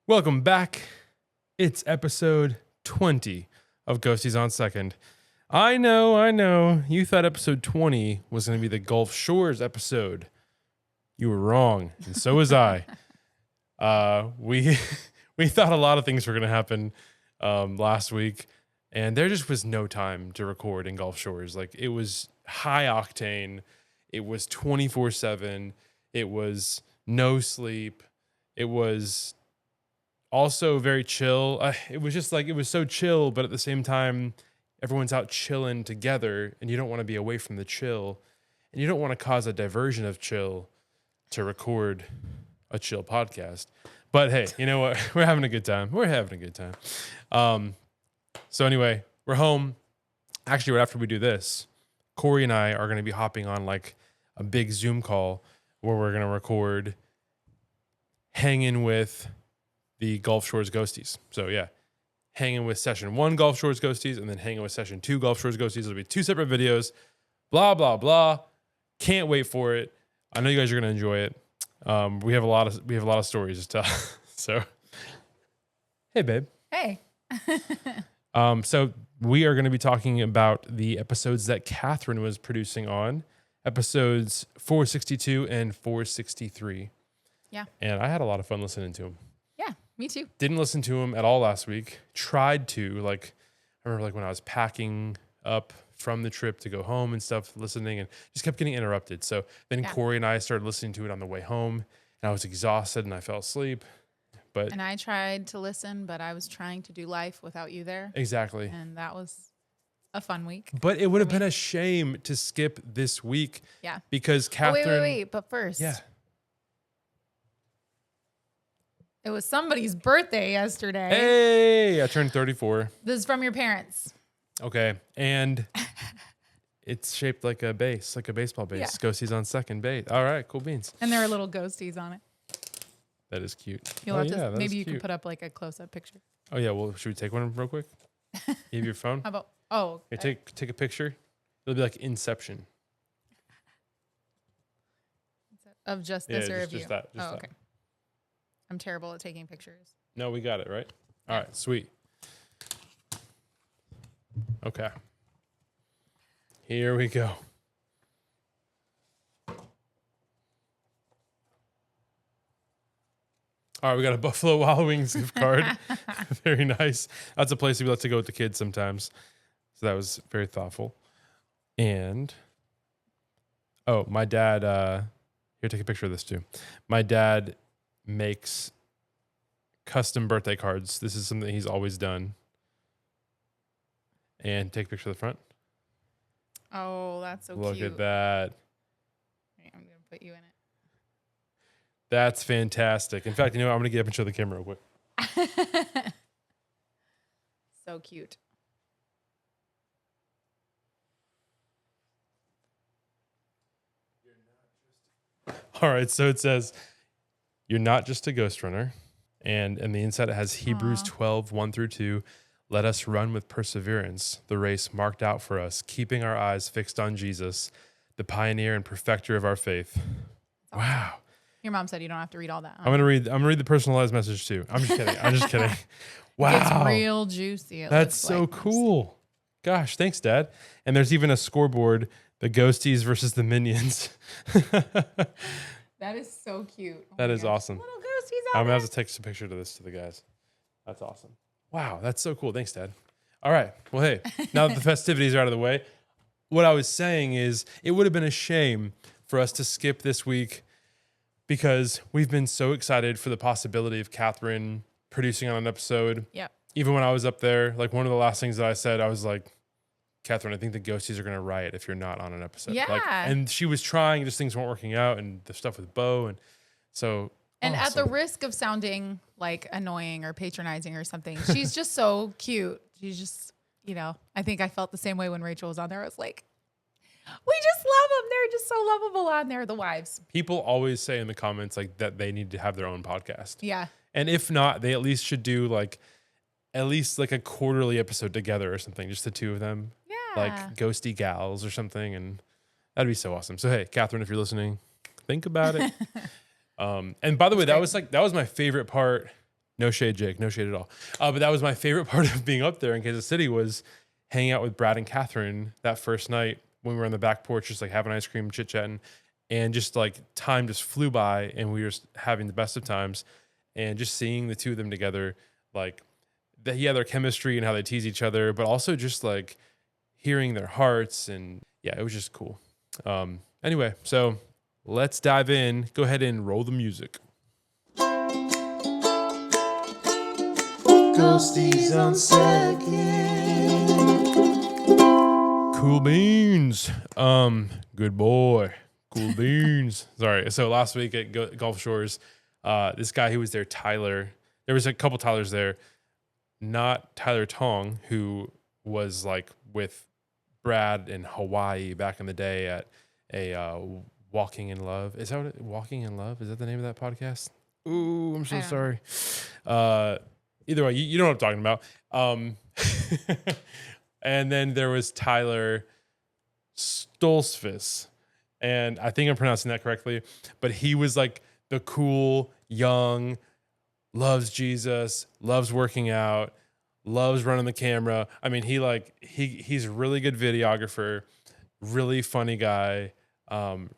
Welcome back. It's episode 20 of Ghosties on Second. I know. You thought episode 20 was going to be the Gulf Shores episode. You were wrong, and so was I. We thought a lot of things were going to happen last week, and there just was no time to record in Gulf Shores. Like, it was high octane. It was 24/7. It was no sleep. It was also very chill. It was just like, it was so chill, but at the same time, everyone's out chilling together, and you don't want to be away from the chill, and you don't want to cause a diversion of chill to record a chill podcast. But hey, you know what? We're having a good time. So anyway, we're home. Actually, right after we do this, Cory and I are going to be hopping on like a big Zoom call where we're going to record hanging with the Gulf Shores Ghosties. So yeah, hanging with session 1 Gulf Shores Ghosties and then hanging with session 2 Gulf Shores Ghosties. It'll be 2 separate videos. Blah, blah, blah. Can't wait for it. I know you guys are going to enjoy it. We have a lot of stories to tell. So, hey, babe. Hey. So we are going to be talking about the episodes that Kathryn was producing on, episodes 462 and 463. Yeah. And I had a lot of fun listening to them. Yeah, me too. Didn't listen to them at all last week. Tried to, I remember when I was packing up from the trip to go home and stuff, listening, and just kept getting interrupted. So then Cory and I started listening to it on the way home, and I was exhausted and I fell asleep. And I tried to listen, but I was trying to do life without you there. Exactly. And that was a fun week. But it would have been a shame to skip this week. Yeah. Because Kathryn... Wait. But first. Yeah. It was somebody's birthday yesterday. Hey, I turned 34. This is from your parents. Okay. And it's shaped like a base, like a baseball base. Yeah. Ghosties on second base. All right, cool beans. And there are little ghosties on it. That is cute. You'll have to, maybe you can put up like a close-up picture. Oh, yeah. Well, should we take one real quick? You have your phone? How about, okay. Take a picture. It'll be like Inception. Of just this or of you? Just that. Okay. I'm terrible at taking pictures. No, we got it, right? All right, sweet. Okay. Here we go. All right, we got a Buffalo Wild Wings gift card. Very nice. That's a place we like to go with the kids sometimes. So that was very thoughtful. And, my dad, here, take a picture of this too. My dad makes custom birthday cards. This is something he's always done. And take a picture of the front. Oh, that's so Look cute. at that. I'm going to put you in it. That's fantastic. In fact, you know what? I'm going to get up and show the camera real quick. So cute. All right, so it says, "You're not just a ghost runner." And in the inside, it has Hebrews 12, 1-2. "Let us run with perseverance the race marked out for us, keeping our eyes fixed on Jesus, the pioneer and perfecter of our faith." Awesome. Wow. Your mom said you don't have to read all that. Huh? I'm gonna read the personalized message too. I'm just kidding. Wow. It's real juicy. That's so cool. Gosh, thanks, Dad. And there's even a scoreboard, the Ghosties versus the Minions. That is so cute. That is awesome. Little ghosties I'm going to have to take a picture of this to the guys. That's awesome. Wow, that's so cool. Thanks, Dad. All right. Well, hey, now that the festivities are out of the way, what I was saying is it would have been a shame for us to skip this week because we've been so excited for the possibility of Kathryn producing on an episode. Yep. Even when I was up there, like one of the last things that I said, I was like, Kathryn, I think the Ghosties are going to riot if you're not on an episode. Yeah. And she was trying, just things weren't working out, and the stuff with Bo. And so. And awesome. at the risk of sounding like annoying or patronizing or something, she's just so cute. She's just, I think I felt the same way when Rachel was on there. I was like, we just love them. They're just so lovable on there, the wives. People always say in the comments like that they need to have their own podcast. Yeah. And if not, they at least should do at least a quarterly episode together or something, just the two of them. Yeah. Like Ghosty Gals or something. And that'd be so awesome. So, hey, Kathryn, if you're listening, think about it. And by the way, that was my favorite part No shade, Jake. No shade at all. But that was my favorite part of being up there in Kansas City was hanging out with Brad and Kathryn that first night when we were on the back porch, just like having ice cream, chit chatting, and just like time just flew by, and we were just having the best of times, and just seeing the two of them together, like their chemistry and how they tease each other, but also just like hearing their hearts, and yeah, it was just cool. Anyway, so let's dive in. Go ahead and roll the music. Ghosties on second. Cool beans. Good boy. Cool beans. Sorry. So last week at Gulf Shores, this guy who was there, Tyler. There was a couple Tylers there. Not Tyler Tong, who was like with Brad in Hawaii back in the day at a Walking in Love. Is that Walking in Love? Is that the name of that podcast? Ooh, I'm so sorry. Either way, you know what I'm talking about. And then there was Tyler Stolzfus. And I think I'm pronouncing that correctly. But he was like the cool, young, loves Jesus, loves working out, loves running the camera. I mean, he's a really good videographer, really funny guy,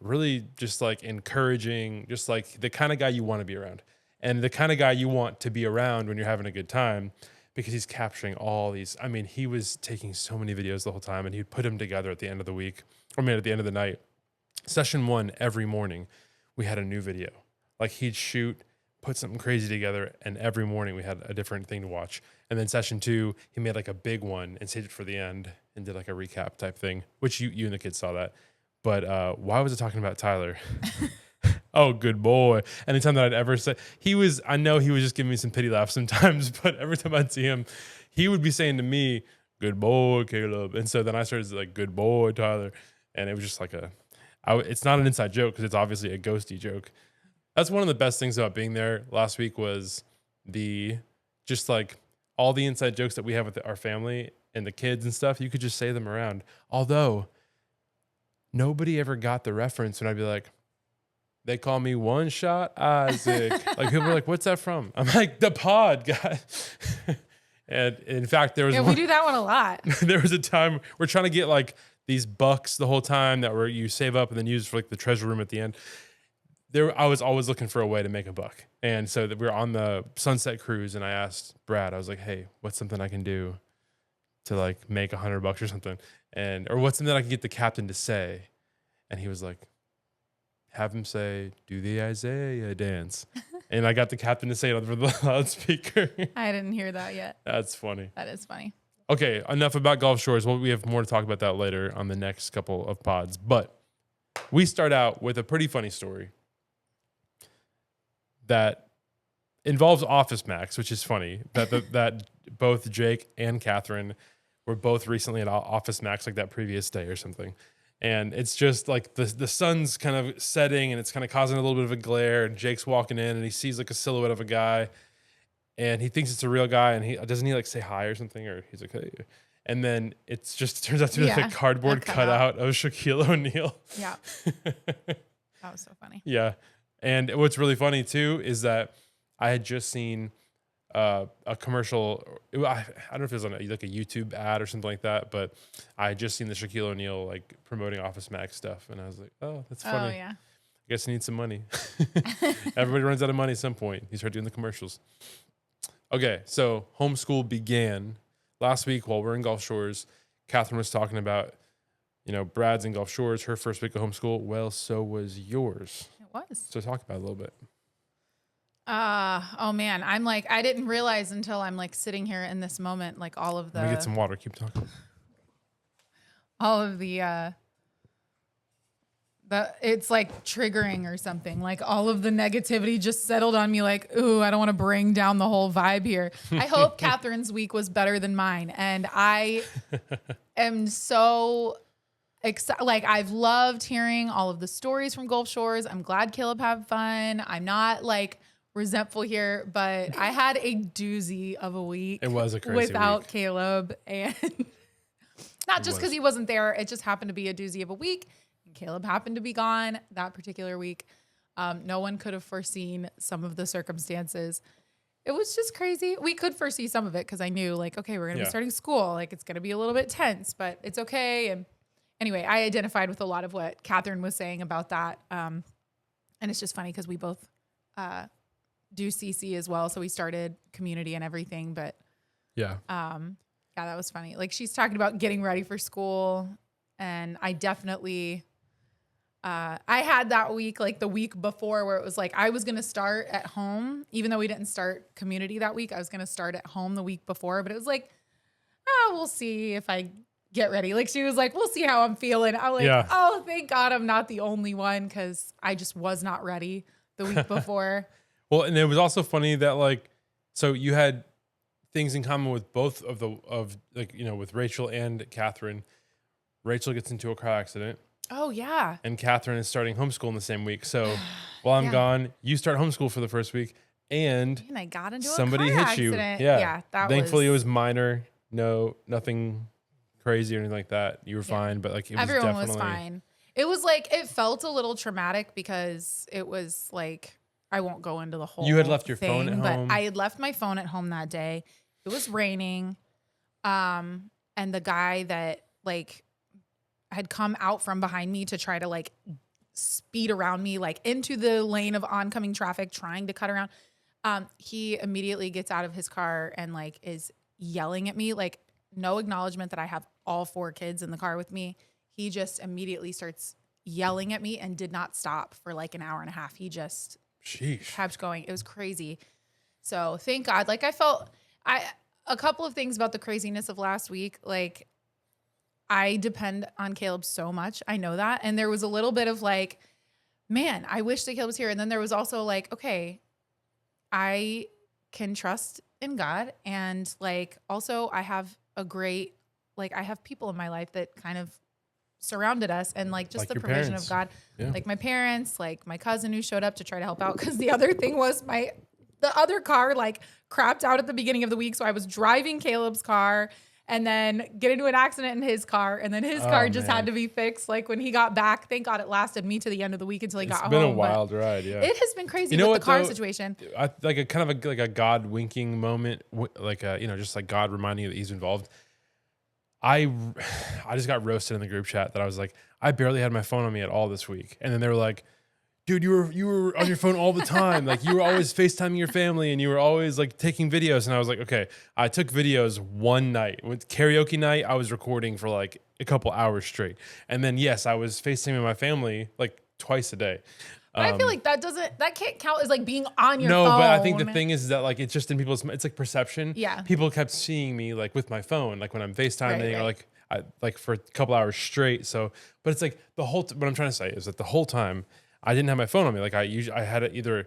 really just like encouraging, just like the kind of guy you want to be around. And the kind of guy you want to be around when you're having a good time, because he's capturing all these. I mean, he was taking so many videos the whole time, and he'd put them together at the end of the week, at the end of the night. Session 1, every morning, we had a new video. Like he'd shoot, put something crazy together, and every morning we had a different thing to watch. And then session 2, he made like a big one and saved it for the end and did like a recap type thing, which you and the kids saw that. But why was I talking about Tyler? Oh, good boy. Anytime that I'd ever say, I know he was just giving me some pity laughs sometimes, but every time I'd see him, he would be saying to me, good boy, Caleb. And so then I started like, good boy, Tyler. And it was just like it's not an inside joke because it's obviously a ghosty joke. That's one of the best things about being there last week was just like all the inside jokes that we have with our family and the kids and stuff. You could just say them around. Although nobody ever got the reference when I'd be like, they call me One Shot Isaac. Like people were like, what's that from? I'm like, the pod guy. And in fact, there was we do that one a lot. There was a time we're trying to get like these bucks the whole time that you save up and then use for like the treasure room at the end. I was always looking for a way to make a buck. And so that we were on the Sunset Cruise, and I asked Brad, I was like, hey, what's something I can do to like make $100 or something? Or what's something that I can get the captain to say? And he was like, have him say, do the Isaiah dance. And I got the captain to say it over the loudspeaker. I didn't hear that yet. That's funny. That is funny. Okay, enough about Gulf Shores. Well, we have more to talk about that later on the next couple of pods. But we start out with a pretty funny story that involves Office Max, which is funny. That both Jake and Kathryn were both recently at Office Max like that previous day or something. And it's just like the sun's kind of setting and it's kind of causing a little bit of a glare. And Jake's walking in and he sees like a silhouette of a guy and he thinks it's a real guy. And doesn't he like say hi or something? Or he's like, hey. And then it turns out to be like a cardboard cutout of Shaquille O'Neal. Yeah. That was so funny. Yeah. And what's really funny too is that I had just seen a commercial. I don't know if it was on like a YouTube ad or something like that, but I had just seen the Shaquille O'Neal like promoting Office Max stuff, and I was like, "Oh, that's funny. Oh yeah, I guess he needs some money." Everybody runs out of money at some point. He started doing the commercials. Okay, so homeschool began last week while we're in Gulf Shores. Kathryn was talking about, Brad's in Gulf Shores, her first week of homeschool. Well, so was yours. It was. So talk about it a little bit. Oh man, I didn't realize until I'm like sitting here in this moment, like all of the. Let me get some water. Keep talking. All of the it's like triggering or something. Like all of the negativity just settled on me. Like, ooh, I don't want to bring down the whole vibe here. I hope Kathryn's week was better than mine, and I am so excited. Like I've loved hearing all of the stories from Gulf Shores. I'm glad Caleb had fun. I'm not like resentful here, but I had a doozy of a week. It was a crazy without week. Caleb, and not just because he wasn't there. It just happened to be a doozy of a week. And Caleb happened to be gone that particular week. No one could have foreseen some of the circumstances. it was just crazy. We could foresee some of it because I knew like, okay, we're going to be Yeah. starting school. Like it's going to be a little bit tense, but it's okay. And anyway, I identified with a lot of what Kathryn was saying about that. And it's just funny because we both do CC as well. So we started community and everything, but Yeah. yeah, that was funny. Like she's talking about getting ready for school, and I definitely, I had that week, like the week before, where it was like I was gonna start at home, even though we didn't start community that week. I was gonna start at home the week before, but it was like, we'll see if I get ready. Like she was like, we'll see how I'm feeling. I'm like, Yeah. oh, thank God I'm not the only one because I just was not ready the week before. Well, and it was also funny that like, so you had things in common with both of like, you know, with Rachel and Kathryn. Rachel gets into a car accident Oh yeah. and Kathryn is starting homeschool in the same week. So while I'm Yeah. gone, you start homeschool for the first week and And I got into somebody a car hit you. accident. Yeah. That Thankfully it was minor. No, nothing crazy or anything like that. You were Yeah. fine, but like it was everyone definitely was fine. It was like it felt a little traumatic because it was like I won't go into the whole. You had left your phone thing, at home? but I had left my phone at home that day. It was raining, and the guy that like had come out from behind me to try to like speed around me, like into the lane of oncoming traffic, trying to cut around. He immediately gets out of his car and like is yelling at me, like no acknowledgement that I have all 4 kids in the car with me. He just immediately starts yelling at me and did not stop for like an hour and a half. He just sheesh. kept going. It was crazy. So thank God. Like a couple of things about the craziness of last week. Like I depend on Caleb so much. I know that. And there was a little bit of like, man, I wish that Caleb was here. And then there was also like, okay, I can trust in God. And like, also I have I have people in my life that kind of surrounded us and like just Like the your provision parents. of God, Yeah. like my parents, like my cousin who showed up to try to help out. Cause the other thing was the other car like crapped out at the beginning of the week. So I was driving Caleb's car and then get into an accident in his car. And then his car just man. had to be fixed. Like when he got back, thank God it lasted me to the end of the week until he got home. It's been a but wild ride. Yeah. It has been crazy You know with what, the car though? situation. I like a kind of like a God winking moment, like you know, just like God reminding you that He's involved. I just got roasted in the group chat that I was like, I barely had my phone on me at all this week, and then they were like, dude, you were on your phone all the time, like you were always FaceTiming your family, and you were always like taking videos, and I was like, okay, I took videos one night with karaoke night. I was recording for like a couple hours straight, and then yes, I was FaceTiming my family like twice a day. But I feel like that can't count as like being on your phone. No, but I think the thing is that like it's just in people's, it's like perception. Yeah. People kept seeing me like with my phone, like when I'm FaceTiming Right. or like for a couple hours straight. So, but it's like the whole. What I'm trying to say is that the whole time I didn't have my phone on me. Like I had it either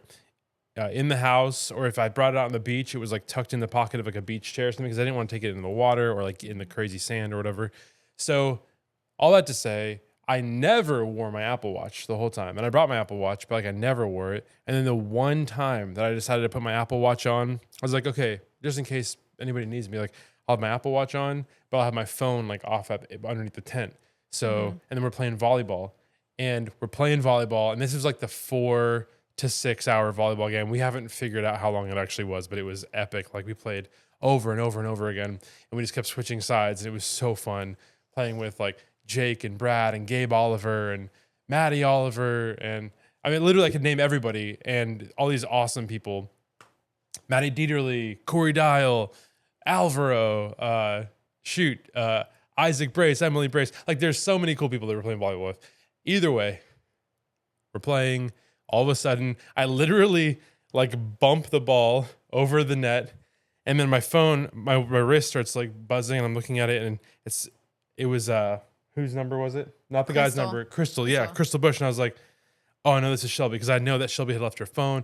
in the house, or if I brought it out on the beach, it was like tucked in the pocket of like a beach chair or something because I didn't want to take it in the water or like in the crazy sand or whatever. So all that to say, I never wore my Apple Watch the whole time. And I brought my Apple Watch, but like I never wore it. And then the one time that I decided to put my Apple Watch on, I was like, okay, just in case anybody needs me, like I'll have my Apple Watch on, but I'll have my phone like off underneath the tent. So, and then we're playing volleyball. And this is like the 4 to 6 hour volleyball game. We haven't figured out how long it actually was, but it was epic. Like we played over and over and over again. And we just kept switching sides. And it was so fun playing with like Jake and Brad and Gabe Oliver and Maddie Oliver. And I mean, literally I could name everybody and all these awesome people. Maddie Dieterle, Cory Dial, Alvaro, Isaac Brace, Emily Brace. Like there's so many cool people that we're playing volleyball with. Either way, we're playing. All of a sudden, I literally like bump the ball over the net. And then my phone, my wrist starts like buzzing and I'm looking at it and it was whose number was it? Not the guy's number. Crystal. Yeah, Crystal Bush. And I was like, oh, no, this is Shelby because I know that Shelby had left her phone.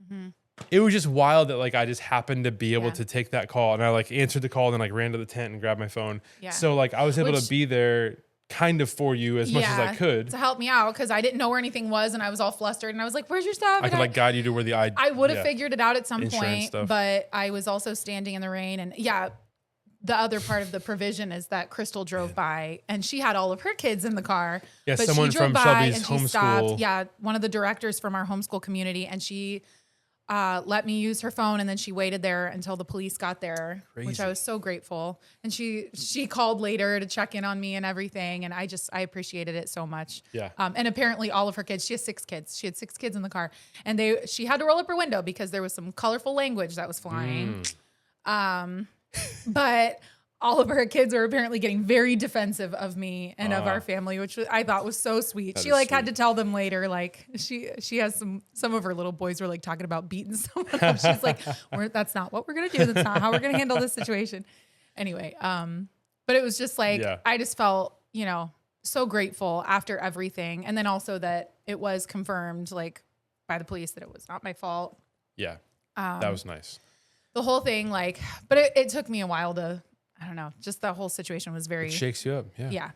Mm-hmm. It was just wild that like I just happened to be able to take that call and I like answered the call and then like ran to the tent and grabbed my phone. Yeah. So like I was able to be there kind of for you as much as I could. To help me out because I didn't know where anything was and I was all flustered and I was like, where's your stuff? I could like guide you to where I would have figured it out at some point, stuff. But I was also standing in the rain and the other part of the provision is that Crystal drove by and she had all of her kids in the car. Yeah, but someone she drove from by Shelby's and homeschool. she stopped. Yeah, one of the directors from our homeschool community and she let me use her phone, and then she waited there until the police got there, which Crazy. I was so grateful. And she called later to check in on me and everything, and I appreciated it so much. Yeah. And apparently all of her kids, she has 6 kids. She had 6 kids in the car, and she had to roll up her window because there was some colorful language that was flying. But all of her kids were apparently getting very defensive of me and of our family, which I thought was so sweet. She like had to tell them later, like she has some of her little boys were like talking about beating someone up. She's like, that's not what we're going to do. That's not how we're going to handle this situation. Anyway. But it was just like, I just felt, so grateful after everything. And then also that it was confirmed like by the police that it was not my fault. Yeah. That was nice. The whole thing, like, but it took me a while to, I don't know, just the whole situation was very... It shakes you up, yeah. Yeah.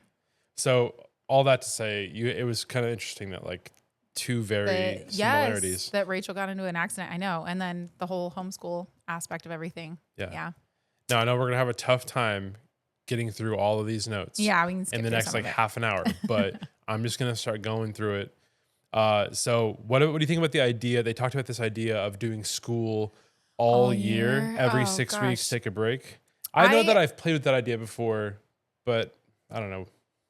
So all that to say, it was kind of interesting that like 2 very similarities. Yes, that Rachel got into an accident, I know. And then the whole homeschool aspect of everything. Yeah. Now, I know we're going to have a tough time getting through all of these notes. Yeah, we can skip in the through next some like of it. half an hour, but I'm just going to start going through it. So what do you think about the idea? They talked about this idea of doing school all year, every 6 weeks, take a break. I know that I've played with that idea before, but I don't know.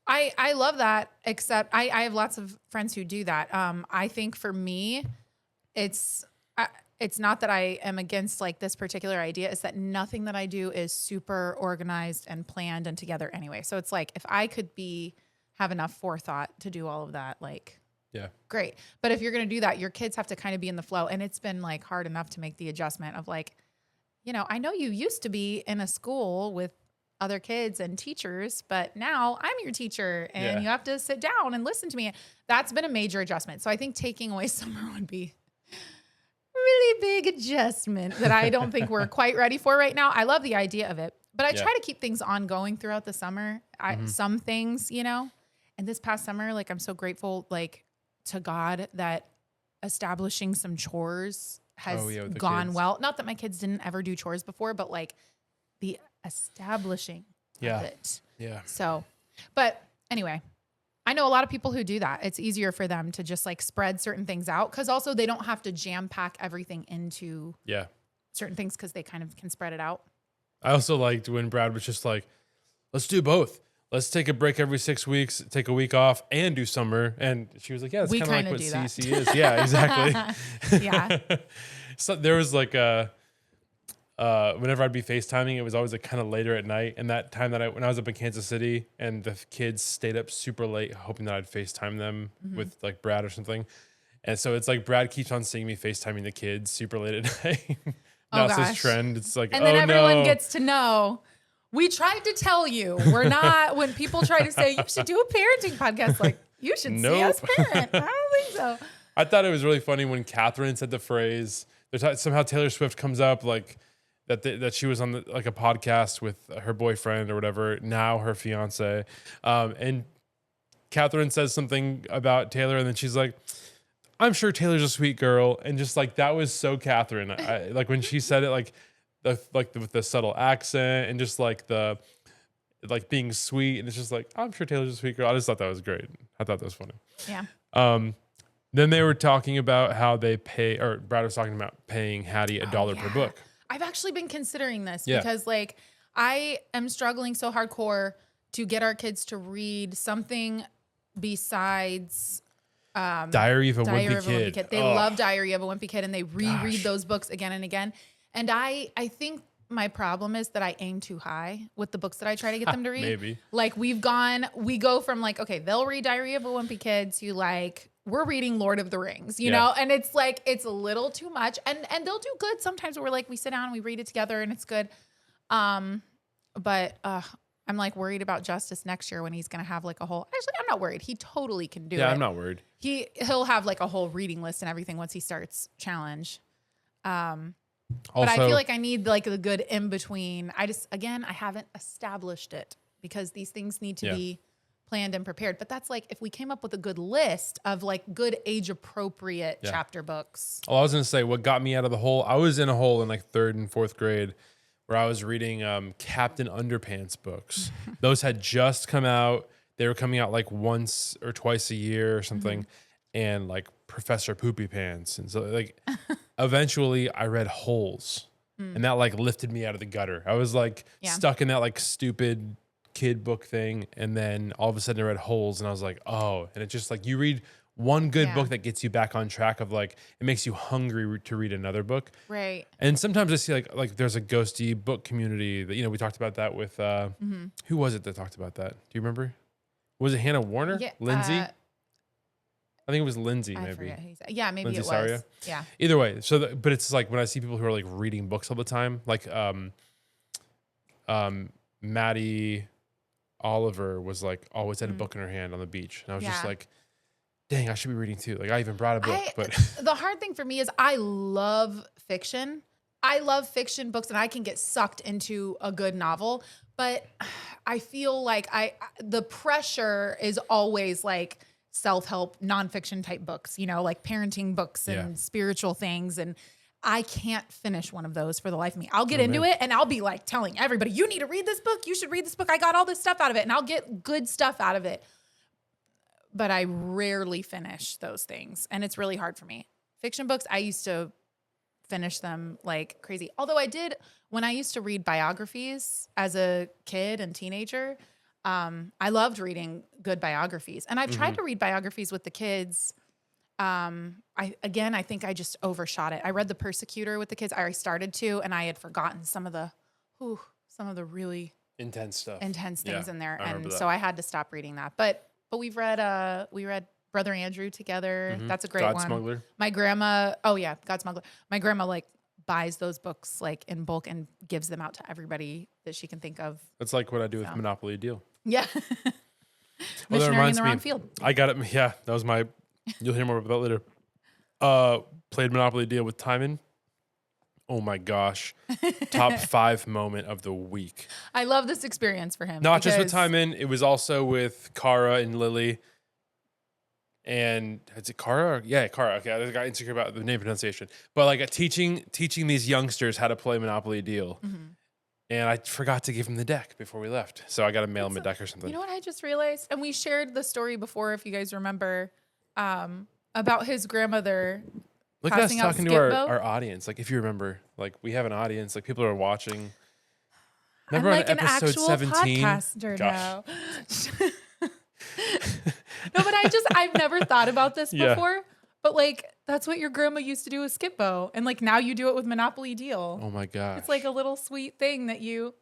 I love that, except I have lots of friends who do that. I think for me, it's not that I am against like this particular idea. It's that nothing that I do is super organized and planned and together anyway. So it's like if I could have enough forethought to do all of that, like, yeah, great. But if you're going to do that, your kids have to kind of be in the flow. And it's been like hard enough to make the adjustment of like, I know you used to be in a school with other kids and teachers, but now I'm your teacher and you have to sit down and listen to me. That's been a major adjustment. So I think taking away summer would be a really big adjustment that I don't think we're quite ready for right now. I love the idea of it, but I try to keep things ongoing throughout the summer. Some things, and this past summer, like I'm so grateful, like to God that establishing some chores has gone kids. well. Not that my kids didn't ever do chores before, but like the establishing of it. Yeah. So, but anyway, I know a lot of people who do that. It's easier for them to just like spread certain things out because also they don't have to jam pack everything into certain things because they kind of can spread it out. I also liked when Brad was just like, let's do both. Let's take a break every 6 weeks, take a week off, and do summer. And she was like, yeah, it's kind of like what CC is. Yeah, exactly. Yeah. So there was like whenever I'd be FaceTiming, it was always like kind of later at night. And that time when I was up in Kansas City and the kids stayed up super late, hoping that I'd FaceTime them with like Brad or something. And so it's like Brad keeps on seeing me FaceTiming the kids super late at night. Now it's this trend. It's like, and then everyone gets to know. We tried to tell you. We're not, when people try to say, you should do a parenting podcast, like, you should see us parent. I don't think so. I thought it was really funny when Kathryn said the phrase, somehow Taylor Swift comes up, like, that she was on like a podcast with her boyfriend or whatever, now her fiance. And Kathryn says something about Taylor, and then she's like, I'm sure Taylor's a sweet girl. And just like, that was so Kathryn. Like when she said it, like, with the subtle accent and just like the being sweet, and it's just like, I'm sure Taylor's a sweet girl. I just thought that was great. I thought that was funny. Yeah. Then they were talking about how they pay, or Brad was talking about paying Hattie $1 per book. I've actually been considering this because like I am struggling so hardcore to get our kids to read something besides Diary of a Wimpy Kid. They love Diary of a Wimpy Kid and they reread those books again and again. And I think my problem is that I aim too high with the books that I try to get them to read. Maybe. Like we go from like, okay, they'll read Diary of a Wimpy Kid to like, we're reading Lord of the Rings, you know? And it's like, it's a little too much. And they'll do good sometimes where we're like, we sit down and we read it together and it's good. But I'm like worried about Justice next year when he's going to have like a whole, actually, I'm not worried. He totally can do it. Yeah, I'm not worried. He'll have like a whole reading list and everything once he starts Challenge. Also, but I feel like I need like the good in between. I haven't established it because these things need to be planned and prepared. But that's like, if we came up with a good list of like good age appropriate chapter books. Well, I was going to say what got me out of the hole. I was in a hole in like 3rd and 4th grade where I was reading Captain Underpants books. Those had just come out. They were coming out like once or twice a year or something. And like Professor Poopy Pants. And so like, eventually I read Holes, and that like lifted me out of the gutter. I was like stuck in that like stupid kid book thing, and then all of a sudden I read Holes, and I was like, oh, and it just like you read one good book that gets you back on track of like it makes you hungry to read another book, right? And sometimes I see like there's a ghosty book community that we talked about that with who was it that talked about that? Do you remember? Was it Hannah Warner? Yeah, Lindsay? I think it was Lindsay, I maybe. forget who he said. Yeah, maybe Lindsay it was. Saria? Yeah. Either way, but it's like when I see people who are like reading books all the time, like Maddie Oliver was like always had a book in her hand on the beach, and I was just like, dang, I should be reading too. Like I even brought a book, but the hard thing for me is I love fiction. I love fiction books, and I can get sucked into a good novel, but I feel like the pressure is always like self-help nonfiction type books, like parenting books and spiritual things. And I can't finish one of those for the life of me. I'll get into it and I'll be like telling everybody, you need to read this book. You should read this book. I got all this stuff out of it, and I'll get good stuff out of it. But I rarely finish those things, and it's really hard for me. Fiction books, I used to finish them like crazy. Although I did, when I used to read biographies as a kid and teenager, I loved reading good biographies. And I've tried to read biographies with the kids. I think I just overshot it. I read The Persecutor with the kids. I started to, and I had forgotten some of the really intense stuff, things in there. And so I had to stop reading that. But we read Brother Andrew together. That's a great one. Smuggler. My grandma, God Smuggler. My grandma like buys those books like in bulk and gives them out to everybody that she can think of. That's like what I do with Monopoly Deal. Yeah. Well, Missionary in the wrong field. I got it. Yeah, that was my, you'll hear more about that later. Played Monopoly Deal with Timon. Oh my gosh. Top 5 moment of the week. I love this experience for him. Not just with Timon, it was also with Kara and Lily. And is it Kara? Yeah, Kara. Okay, I got insecure about the name pronunciation. But like teaching these youngsters how to play Monopoly Deal. And I forgot to give him the deck before we left. So I got to mail him a deck or something. You know what I just realized? And we shared the story before, if you guys remember, about his grandmother. Look at us talking to our audience. Like, if you remember, like, we have an audience. Like, people are watching. Remember I'm like on episode an actual 17? Podcaster now. No, but I've never thought about this before. But, like, that's what your grandma used to do with Skip-Bo. And, like, now you do it with Monopoly Deal. Oh, my gosh. It's like a little sweet thing that you...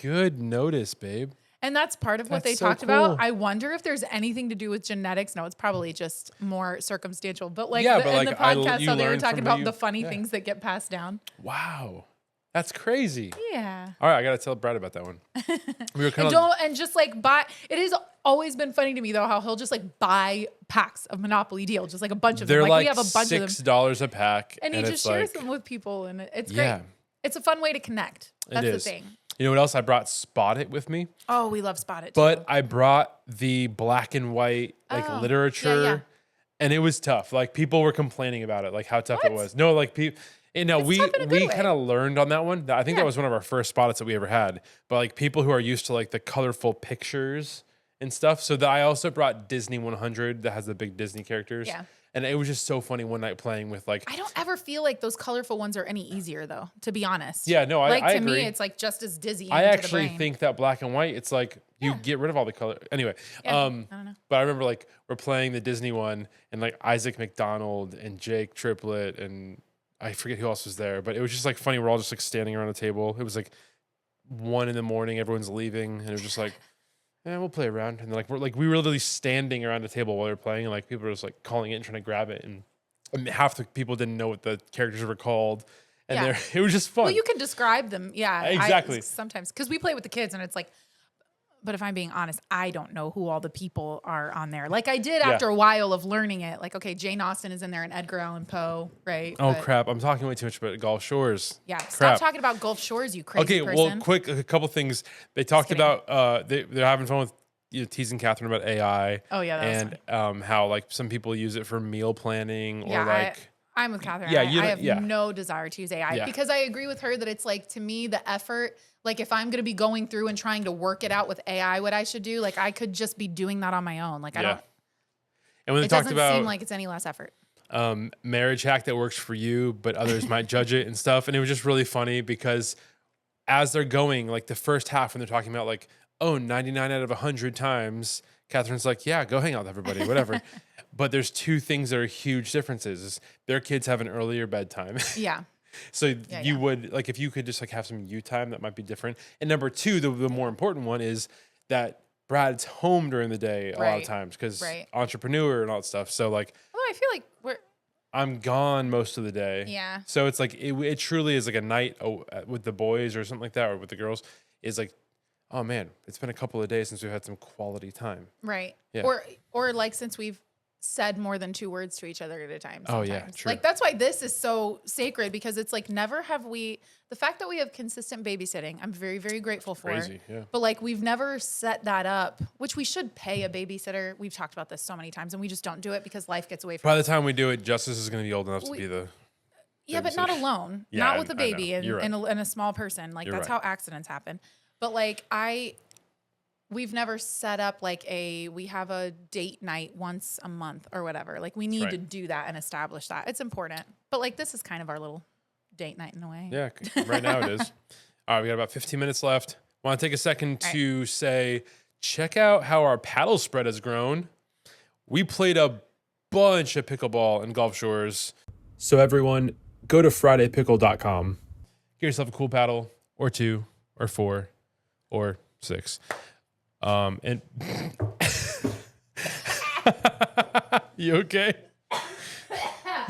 Good notice, babe. And that's part of what they talked about. I wonder if there's anything to do with genetics. No, it's probably just more circumstantial. But, like, in the podcast, how they were talking about the funny things that get passed down. Wow. That's crazy. Yeah. All right, I got to tell Brad about that one. We were kind and just like buy. It has always been funny to me though how he'll just like buy packs of Monopoly Deal, just like a bunch of them. Like we have a bunch of them. $6 a pack, and he just shares them with people, and it's great. It's a fun way to connect. That's the thing. You know what else? I brought Spot It with me. Oh, we love Spot It too. But I brought the black and white literature, and it was tough. Like people were complaining about it, like how tough it was. No, like people. You know, we kind of learned on that one. I think that was one of our first Spot-Its that we ever had. But like people who are used to like the colorful pictures and stuff. So I also brought Disney 100 that has the big Disney characters. Yeah. And it was just so funny one night playing with like. I don't ever feel like those colorful ones are any easier though, to be honest. Yeah, no, I agree. To me, it's like just as dizzy. I actually think that black and white, it's like you get rid of all the color. Anyway, I don't know. But I remember like we're playing the Disney one and like Isaac McDonald and Jake Triplett and I forget who else was there, but it was just like funny. We're all just like standing around a table. It was like 1 a.m. Everyone's leaving, and it was just like, yeah, we'll play around. And like we were literally standing around the table while we were playing, and like people were just like calling it and trying to grab it, and half the people didn't know what the characters were called, and it was just fun. Well, you can describe them, exactly. Sometimes because we play with the kids, and it's like. But if I'm being honest, I don't know who all the people are on there. Like I did after a while of learning it. Like, okay, Jane Austen is in there and Edgar Allan Poe, right? Oh, crap. I'm talking way too much about Gulf Shores. Yeah, stop talking about Gulf Shores, you crazy person. Okay, well, quick, a couple things. They talked about, they're having fun with teasing Kathryn about AI. Oh, yeah, and how like some people use it for meal planning or like... I'm with Kathryn. I have no desire to use AI because I agree with her that it's like, to me, the effort, like if I'm going to be going through and trying to work it out with AI, what I should do, like I could just be doing that on my own. Like I don't, and when it doesn't seem like it's any less effort. marriage hack that works for you, but others might judge it and stuff. And it was just really funny because as they're going, like the first half when they're talking about like, oh, 99 out of 100 times, Kathryn's like, yeah, go hang out with everybody, whatever. But there's two things that are huge differences. Is their kids have an earlier bedtime. Yeah. So you would, like, if you could just like have some you time, that might be different. And number two, the more important one is that Brad's home during the day a lot of times because entrepreneur and all that stuff. So like, although I feel like I'm gone most of the day. Yeah. So it's like, it truly is like a night with the boys or something like that, or with the girls, is like, oh man, it's been a couple of days since we've had some quality time. Right. Yeah. Or like since we've said more than 2 words to each other at a time. Sometimes. Oh yeah, true. Like that's why this is so sacred, because it's like never have we, the fact that we have consistent babysitting, I'm very, very grateful for. Crazy, yeah. But like we've never set that up, which we should pay a babysitter. We've talked about this so many times and we just don't do it because life gets away from us. By the time we do it, Justice is going to be old enough to be the Yeah, but not alone. Yeah, not with a I baby know. and a small person. Like that's how accidents happen. But like we've never set up like we have a date night once a month or whatever. Like we need to do that and establish that. It's important. But like this is kind of our little date night in a way. Yeah, right now it is. All right, we got about 15 minutes left. Want to take a second to say, check out how our paddle spread has grown. We played a bunch of pickleball in Gulf Shores. So everyone, go to FridayPickle.com. Get yourself a cool paddle, or 2, or 4, or 6. And you okay? I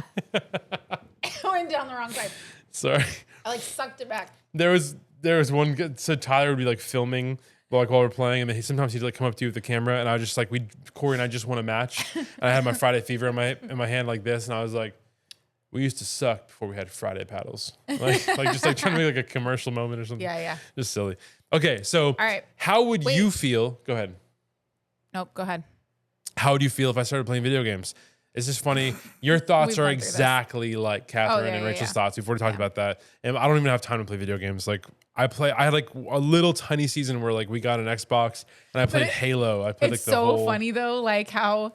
went down the wrong side. Sorry. I like sucked it back. There was one good, so Tyler would be like filming while we're playing, and then sometimes he'd like come up to you with the camera, and I was just like, Cory and I just won a match, and I had my Friday fever in my hand like this, and I was like, we used to suck before we had Friday paddles, like just like trying to make like a commercial moment or something. Yeah. Just silly. Okay, so all right, how would you feel? Go ahead. Nope, go ahead. How would you feel if I started playing video games? It's just funny. Your thoughts are exactly like Kathryn and Rachel's thoughts. We've already talked about that. And I don't even have time to play video games. Like I had like a little tiny season where like we got an Xbox and I played Halo. I played it's like the whole. It's so funny though, like how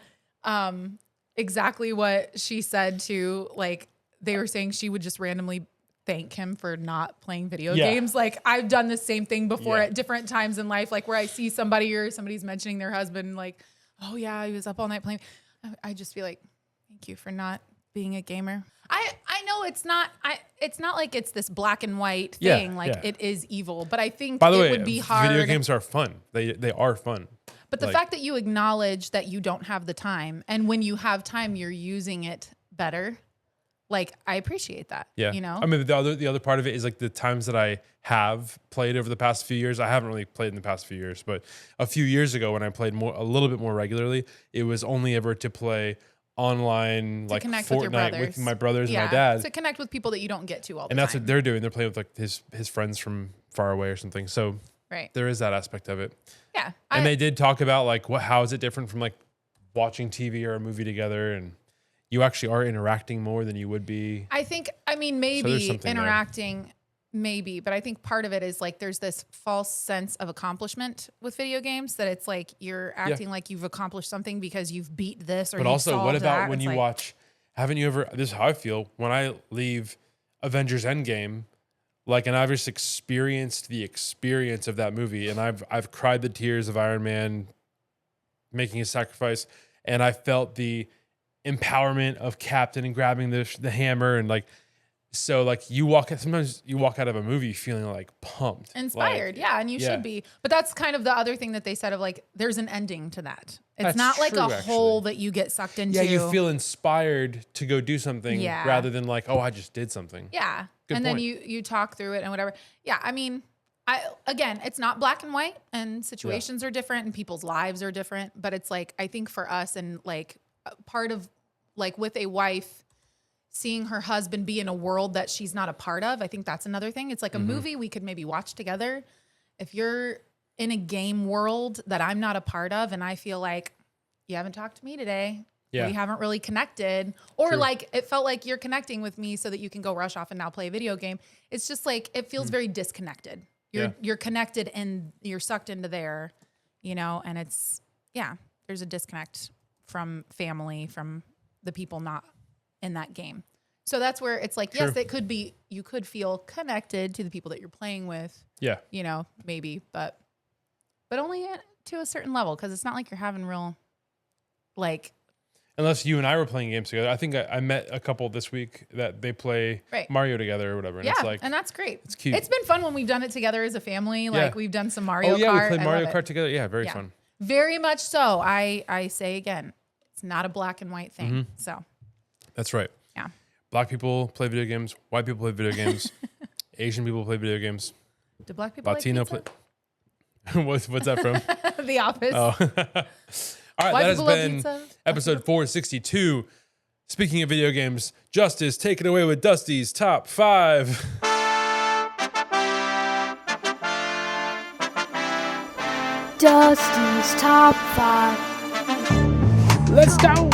exactly what she said to, like they were saying she would just randomly thank him for not playing video games. Like I've done the same thing before at different times in life, like where I see somebody or somebody's mentioning their husband, like, oh yeah, he was up all night playing. I just feel like, thank you for not being a gamer. I know it's not like it's this black and white thing. It is evil, but I think by the way, would be hard. Video games are fun. They are fun. But the fact that you acknowledge that you don't have the time, and when you have time, you're using it better. Like I appreciate that. Yeah. You know? I mean, the other part of it is like the times that I have played over the past few years. I haven't really played in the past few years, but a few years ago when I played a little bit more regularly, it was only ever to play online, like Fortnite with my brothers and my dad. To connect with people that you don't get to all the time. And that's what they're doing. They're playing with like his friends from far away or something. So there is that aspect of it. Yeah. And they did talk about like how is it different from like watching TV or a movie together, and you actually are interacting more than you would be. I mean, maybe interacting, maybe, but I think part of it is like there's this false sense of accomplishment with video games that it's like you're acting like you've accomplished something because you've beat this or. But also, what about when you watch? Haven't you ever? This is how I feel when I leave Avengers Endgame. Like, and I've just experienced the experience of that movie, and I've cried the tears of Iron Man making his sacrifice, and I felt the empowerment of Captain and grabbing the hammer, and like, so like sometimes you walk out of a movie feeling like pumped, inspired, and you should be. But that's kind of the other thing that they said of like, there's an ending to that. It's not like a hole that you get sucked into. Yeah, you feel inspired to go do something rather than like, oh, I just did something. Yeah. Good point. Then you talk through it and whatever. Yeah, I mean, again, it's not black and white, and situations are different and people's lives are different. But it's like, I think for us, and like part of like with a wife, seeing her husband be in a world that she's not a part of, I think that's another thing. It's like a movie we could maybe watch together. If you're in a game world that I'm not a part of, and I feel like you haven't talked to me today. We haven't really connected, or like it felt like you're connecting with me so that you can go rush off and now play a video game. It's just like, it feels very disconnected. You're connected and you're sucked into there, you know, and it's, there's a disconnect from family, from the people not in that game. So that's where it's like, yes, it could be, you could feel connected to the people that you're playing with. Yeah. You know, maybe, but only to a certain level, because it's not like you're having real, like. Unless you and I were playing games together. I think I met a couple this week that they play Mario together or whatever. And it's like, and that's great. It's cute. It's been fun when we've done it together as a family. Like we've done some Mario Kart. Oh yeah, we played Mario Kart together. Yeah, very fun. Very much so. I say again, it's not a black and white thing. Mm-hmm. So. That's right. Yeah. Black people play video games. White people play video games. Asian people play video games. Do black people Latino like pizza? What's that from? The Office. Oh. All right, White that has people love been pizza. episode 462. Speaking of video games, Justice, take it away with Dusty's top 5. Dusty's top 5. Let's go.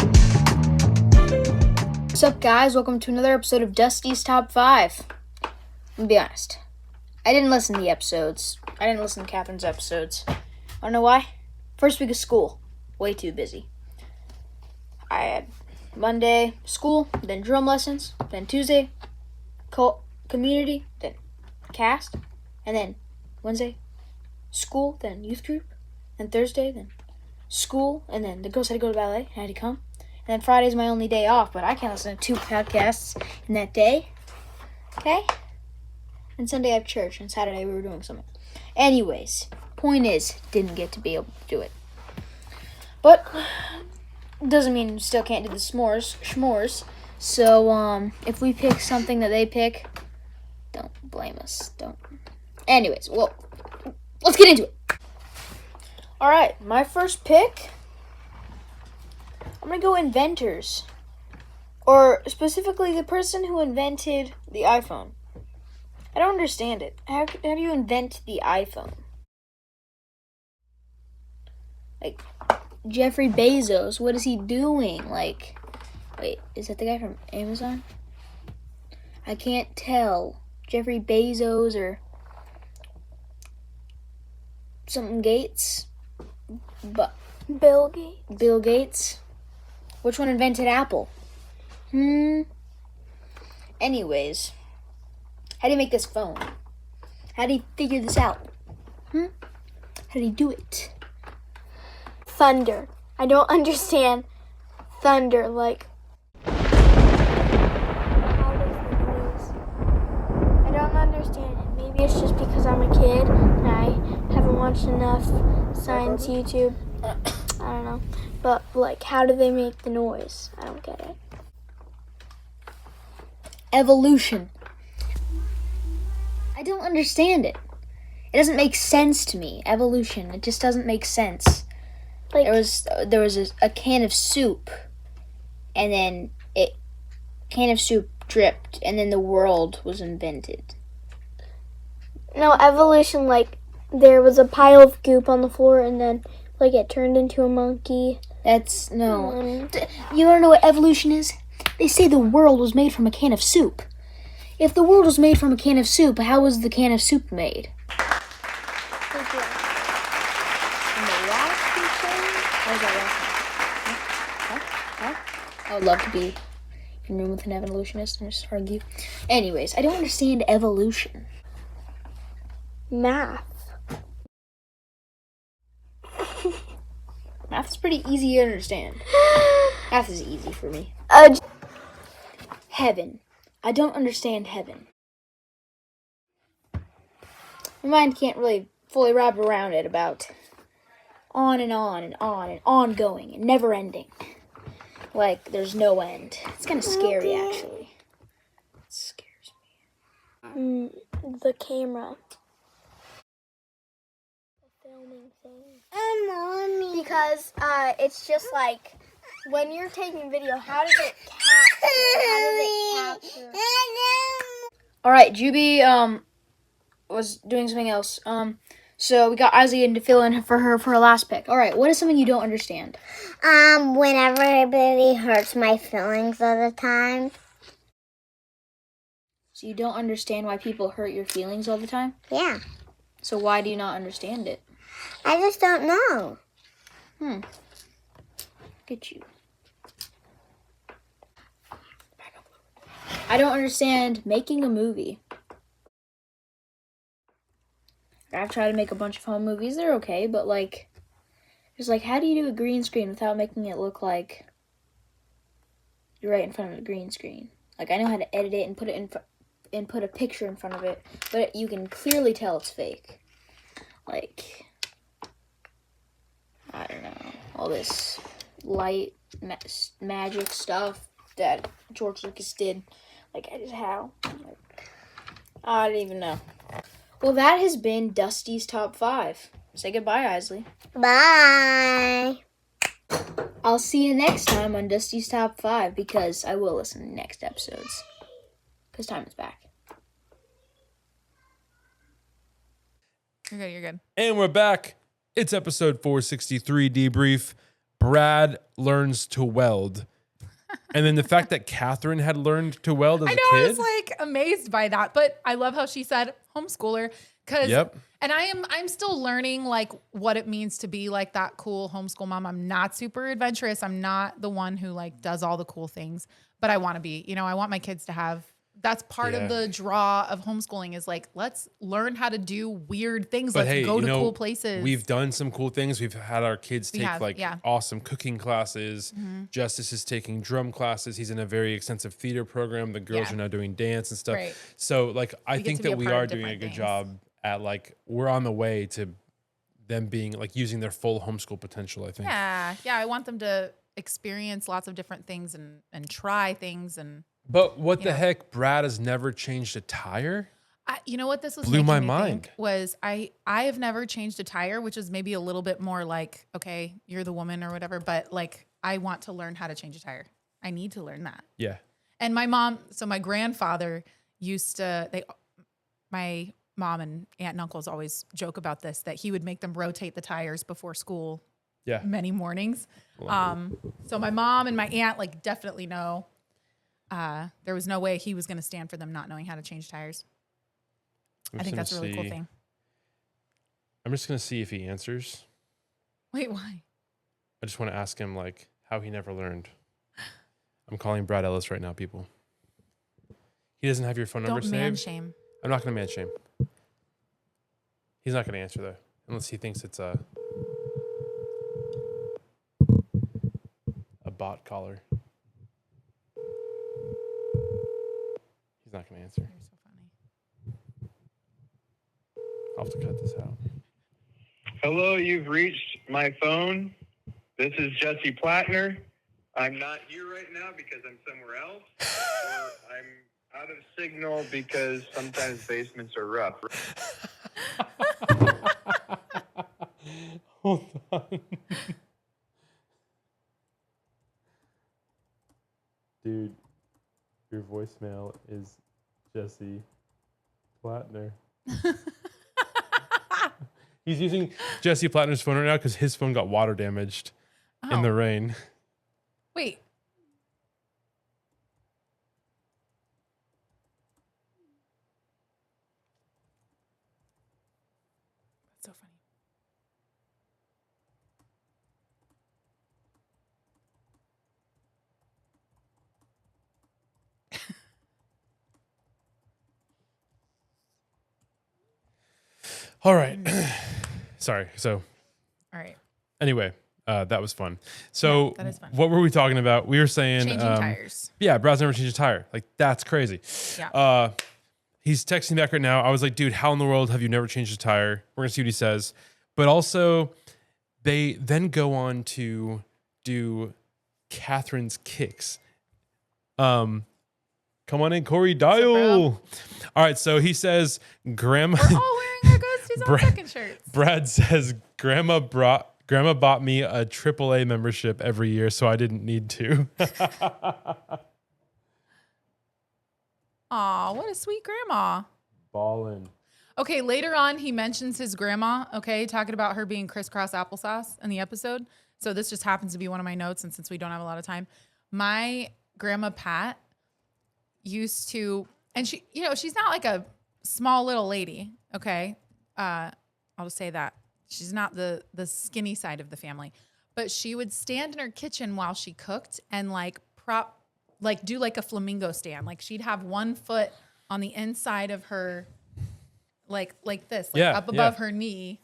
What's up, guys? Welcome to another episode of Dusty's top 5. I'm gonna be honest. I didn't listen to the episodes. I didn't listen to Kathryn's episodes. I don't know why. First week of school. Way too busy. I had Monday school, then drum lessons, then Tuesday community, then cast, and then Wednesday school, then youth group, then Thursday, then school, and then the girls had to go to ballet, and I had to come. And then Friday's my only day off, but I can't listen to 2 podcasts in that day. Okay? And Sunday I have church, and Saturday we were doing something. Anyways, point is, didn't get to be able to do it. But doesn't mean still can't do the Shmores. So, if we pick something that they pick, don't blame us. Don't. Anyways, well, let's get into it. Alright, my first pick, I'm going to go inventors. Or specifically the person who invented the iPhone. I don't understand it. How do you invent the iPhone? Like, Jeffrey Bezos, what is he doing? Like, wait, is that the guy from Amazon? I can't tell. Jeffrey Bezos or something Gates? But Bill Gates. Bill Gates? Which one invented Apple? Anyways, how do you make this phone? How do you figure this out? How do you do it? Thunder. I don't understand thunder. Like, how does the noise? I don't understand it. Maybe it's just because I'm a kid and I haven't watched enough science YouTube. I don't know. But, like, how do they make the noise? I don't get it. Evolution. I don't understand it. It doesn't make sense to me. Evolution. It just doesn't make sense. Like, There was a can of soup, and then can of soup dripped, and then the world was invented. no, evolution, like, there was a pile of goop on the floor and then, like, it turned into a monkey. That's no. You wanna know what evolution is? They say the world was made from a can of soup. If the world was made from a can of soup, how was the can of soup made? Thank you. I would love to be in a room with an evolutionist and just argue. Anyways, I don't understand evolution. Math. Math's pretty easy to understand. Math is easy for me. Heaven. I don't understand heaven. My mind can't really fully wrap around it about on and on and on and ongoing and never ending. Like, there's no end. It's kind of scary, actually. It scares me. The camera. The filming thing. Mommy. Because it's just like when you're taking video, how does it capture? Alright, Juby was doing something else. So we got Isaiah to fill in for her last pick. Alright, what is something you don't understand? Whenever everybody hurts my feelings all the time. So you don't understand why people hurt your feelings all the time? Yeah. So why do you not understand it? I just don't know. Look at you. I don't understand making a movie. I've tried to make a bunch of home movies. They're okay, but like, it's like, how do you do a green screen without making it look like you're right in front of a green screen? Like, I know how to edit it and put it and put a picture in front of it, but you can clearly tell it's fake. Like, I don't know, all this light magic stuff that George Lucas did. Like, how? Like, I don't even know. Well, that has been Dusty's Top 5. Say goodbye, Isley. Bye. I'll see you next time on Dusty's Top 5 because I will listen to next episodes. Because time is back. You're good. And we're back. It's episode 463 debrief. Brad learns to weld. And then the fact that Kathryn had learned to weld as a kid. I was like amazed by that, but I love how she said homeschooler because and I'm still learning like what it means to be like that cool homeschool mom. I'm not super adventurous. I'm not the one who like does all the cool things, but I want to be, I want my kids to have. That's part of the draw of homeschooling is like, let's learn how to do weird things. But let's go to cool places. We've done some cool things. We've had our kids take awesome cooking classes. Mm-hmm. Justice is taking drum classes. He's in a very extensive theater program. The girls are now doing dance and stuff. Right. So like, I think that we are doing a good job at like, we're on the way to them being like using their full homeschool potential, I think. Yeah. Yeah. I want them to experience lots of different things and try things and. But what the heck? Brad has never changed a tire? You know what this was blew my mind. Was I have never changed a tire, which is maybe a little bit more like, okay, you're the woman or whatever. But like, I want to learn how to change a tire. I need to learn that. Yeah. And my grandfather my mom and aunt and uncles always joke about this, that he would make them rotate the tires before school. Yeah. Many mornings. So my mom and my aunt like definitely know. There was no way he was going to stand for them not knowing how to change tires. I think that's a really cool thing. I'm just going to see if he answers. Wait, why? I just want to ask him like how he never learned. I'm calling Brad Ellis right now, people. He doesn't have your phone number saved. Don't man shame. I'm not going to man shame. He's not going to answer though, unless he thinks it's a bot caller. Not going to answer. You're so funny. I'll have to cut this out. Hello, you've reached my phone. This is Jesse Plattner. I'm not here right now because I'm somewhere else. Or I'm out of signal because sometimes basements are rough. Hold on. Dude, your voicemail is Jesse Plattner. He's using Jesse Plattner's phone right now because his phone got water damaged in the rain. Wait. That's so funny. All right. Sorry. So, all right. Anyway, that was fun. So, that is fun. What were we talking about? We were saying changing tires. Yeah, Brad's never changed a tire. Like, that's crazy. Yeah. He's texting back right now. I was like, dude, how in the world have you never changed a tire? We're gonna see what he says. But also, they then go on to do Kathryn's kicks. Come on in, Cory Dial. All right, so he says, Grandma. We're all wearing our Ghosties on Second shirts. Brad says, Grandma bought me a AAA membership every year, so I didn't need to. Aw, what a sweet grandma. Ballin'. Okay, later on, he mentions his grandma, talking about her being crisscross applesauce in the episode. So this just happens to be one of my notes, and since we don't have a lot of time, my grandma Pat used to, and she, she's not like a small little lady, okay? I'll just say that. She's not the skinny side of the family. But she would stand in her kitchen while she cooked and like prop like do like a flamingo stand. Like she'd have one foot on the inside of her, like this, like up above her knee,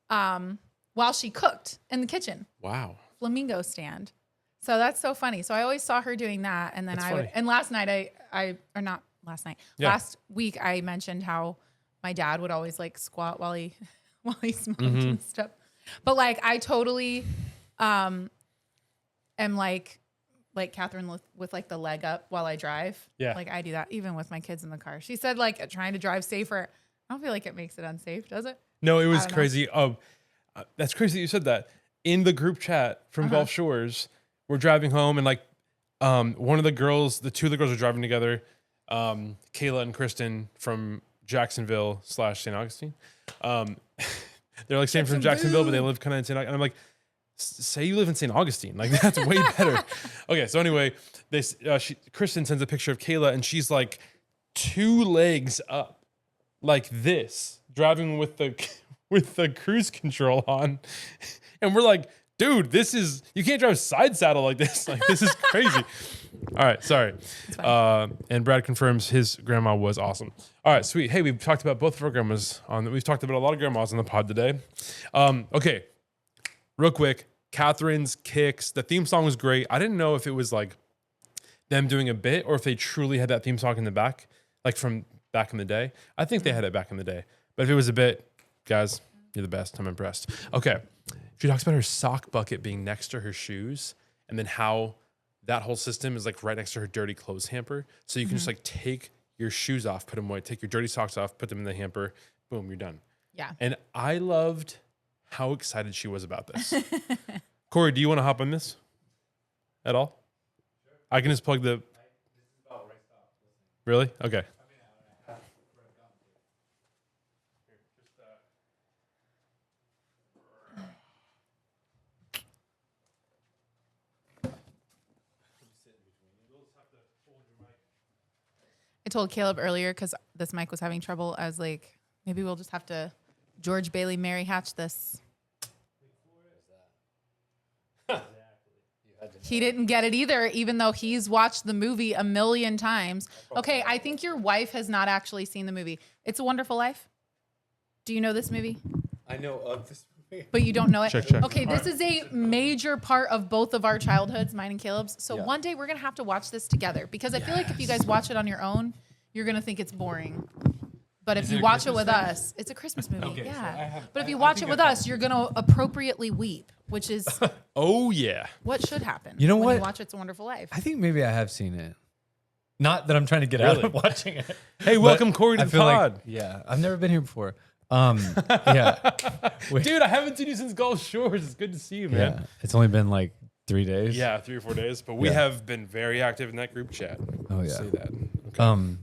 while she cooked in the kitchen. Wow. Flamingo stand. So that's so funny. So I always saw her doing that. And then and last night last week I mentioned how my dad would always like squat while he smoked and stuff. But like, I totally, am like Kathryn with like the leg up while I drive. Yeah. Like I do that even with my kids in the car. She said like trying to drive safer. I don't feel like it makes it unsafe, does it? No, it was crazy. That's crazy that you said that. In the group chat from Gulf Shores, we're driving home and like one of the girls, the two of the girls are driving together, Kayla and Kristen from Jacksonville / St. Augustine. They're like staying from Jacksonville, but they live kind of in St. Augustine. And I'm like, say you live in St. Augustine. Like that's way better. Okay, so anyway, Kristen sends a picture of Kayla and she's like 2 legs up like this, driving with the cruise control on. And we're like, dude, you can't drive side saddle like this. Like, this is crazy. All right, sorry. And Brad confirms his grandma was awesome. All right, sweet. Hey, we've talked about both of our grandmas we've talked about a lot of grandmas on the pod today. Okay, real quick, Kathryn's kicks. The theme song was great. I didn't know if it was like them doing a bit or if they truly had that theme song in the back, like from back in the day. I think they had it back in the day. But if it was a bit, guys, you're the best. I'm impressed. Okay. She talks about her sock bucket being next to her shoes and then how that whole system is like right next to her dirty clothes hamper. So you can just like take your shoes off, put them away, take your dirty socks off, put them in the hamper. Boom, you're done. Yeah. And I loved how excited she was about this. Cory, do you want to hop on this at all? Sure. I can just plug the... Really? Okay. I told Caleb earlier because this mic was having trouble. I was like, maybe we'll just have to George Bailey Mary Hatch this. He didn't get it either, even though he's watched the movie a million times. Okay, I think your wife has not actually seen the movie. It's a Wonderful Life. Do you know this movie? I know of this movie. But you don't know it? Check. Okay, this is a major part of both of our childhoods, mine and Caleb's. So one day we're going to have to watch this together because I feel like if you guys watch it on your own, you're going to think it's boring. But if you watch it with us, it's a Christmas movie. Okay, yeah. so but if you watch it with us, you're going to appropriately weep, which is Oh, yeah. what should happen. You know when what? you watch It's a Wonderful Life. I think maybe I have seen it. Not that I'm trying to get out of watching it. Hey, welcome Cory to the pod. Yeah, I've never been here before. Yeah. Dude, I haven't seen you since Gulf Shores. It's good to see you, man. Yeah. It's only been like 3 days. Yeah, 3 or 4 days. But we have been very active in that group chat. Oh, yeah. Say that. Okay.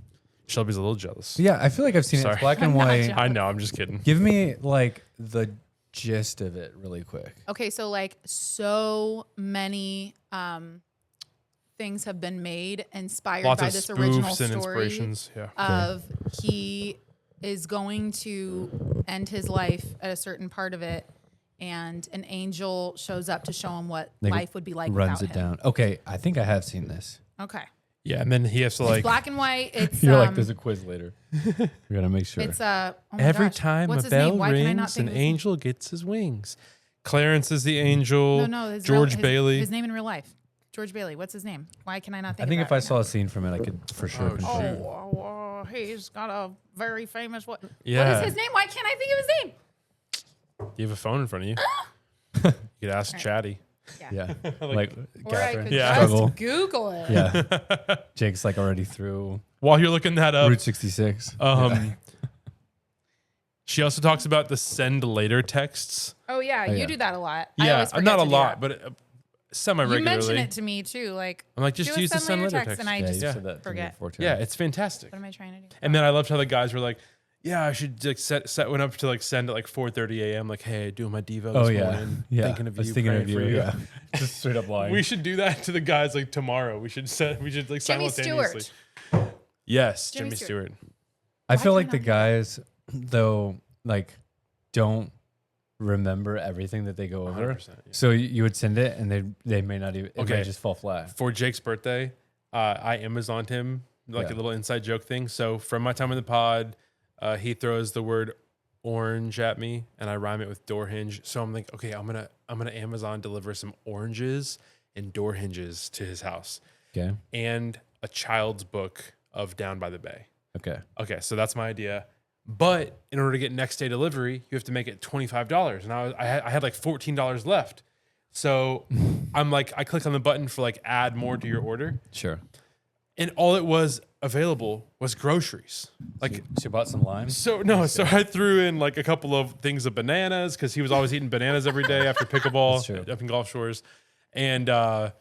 Shelby's a little jealous. Yeah, I feel like I've seen it. Sorry. It's black and I'm not white. jealous. I know, I'm just kidding. Give me like the gist of it really quick. Okay, so like so many things have been made inspired Lots by of this original spoofs and story inspirations. Yeah. of he is going to end his life at a certain part of it, and an angel shows up to show him what life would be like Runs without it him. down. Okay, I think I have seen this. Okay, Yeah, and then he has to it's like black and white. It's You're like, there's a quiz later. We gotta make sure. it's oh my every gosh. time What's a his name? bell Why can I not rings, think an of his name? angel gets his wings. Clarence is the angel. No, his George his Bailey. His name in real life. George Bailey. What's his name? Why can I not think I think of if that I right saw a scene from it, I could for sure confirm. Oh, he's got a very famous what? Yeah. What is his name? Why can't I think of his name? You have a phone in front of you. You could ask Chatty. Yeah, like Or I Kathryn could Yeah. struggle. just Google it. Yeah, Jake's like already through While you're looking that up, Route 66. she also talks about the send later texts. Oh yeah, yeah. you do that a lot. I Yeah, always forget not to a do lot, that. but semi-regularly. you mention it to me too. Like I'm like, just do a use the send later text, text. and I Yeah, just you said that to me forget. before, too. Yeah, it's fantastic. What am I trying to do? And then I loved how the guys were like, yeah, I should like set one up to like send at like 4:30 a.m. Like, hey, doing my Devo Oh this yeah, morning. yeah. Thinking of I was you, thinking praying of you. for you. Yeah, just straight up lying. We should do that to the guys like tomorrow. We should like Jimmy simultaneously. Stewart. Yes, Jimmy Jimmy Stewart. Stewart. I feel Why like the can't I guys though like don't remember everything that they go over. 100%, yeah. So you would send it, and they may not even. It Okay. may just fall flat. For Jake's birthday, I Amazoned him like Yeah. a little inside joke thing. So from my time in the pod, he throws the word orange at me and I rhyme it with door hinge. So I'm like, okay, I'm gonna Amazon deliver some oranges and door hinges to his house Okay. and a child's book of Down by the Bay. Okay. Okay, so that's my idea. But in order to get next day delivery, you have to make it $25. And I had like $14 left. So I'm like, I click on the button for like add more to your order. Sure. And all it was available was groceries. Like, So you bought some limes? so I threw in like a couple of things of bananas because he was always eating bananas every day after That's pickleball true. up in Gulf Shores. And So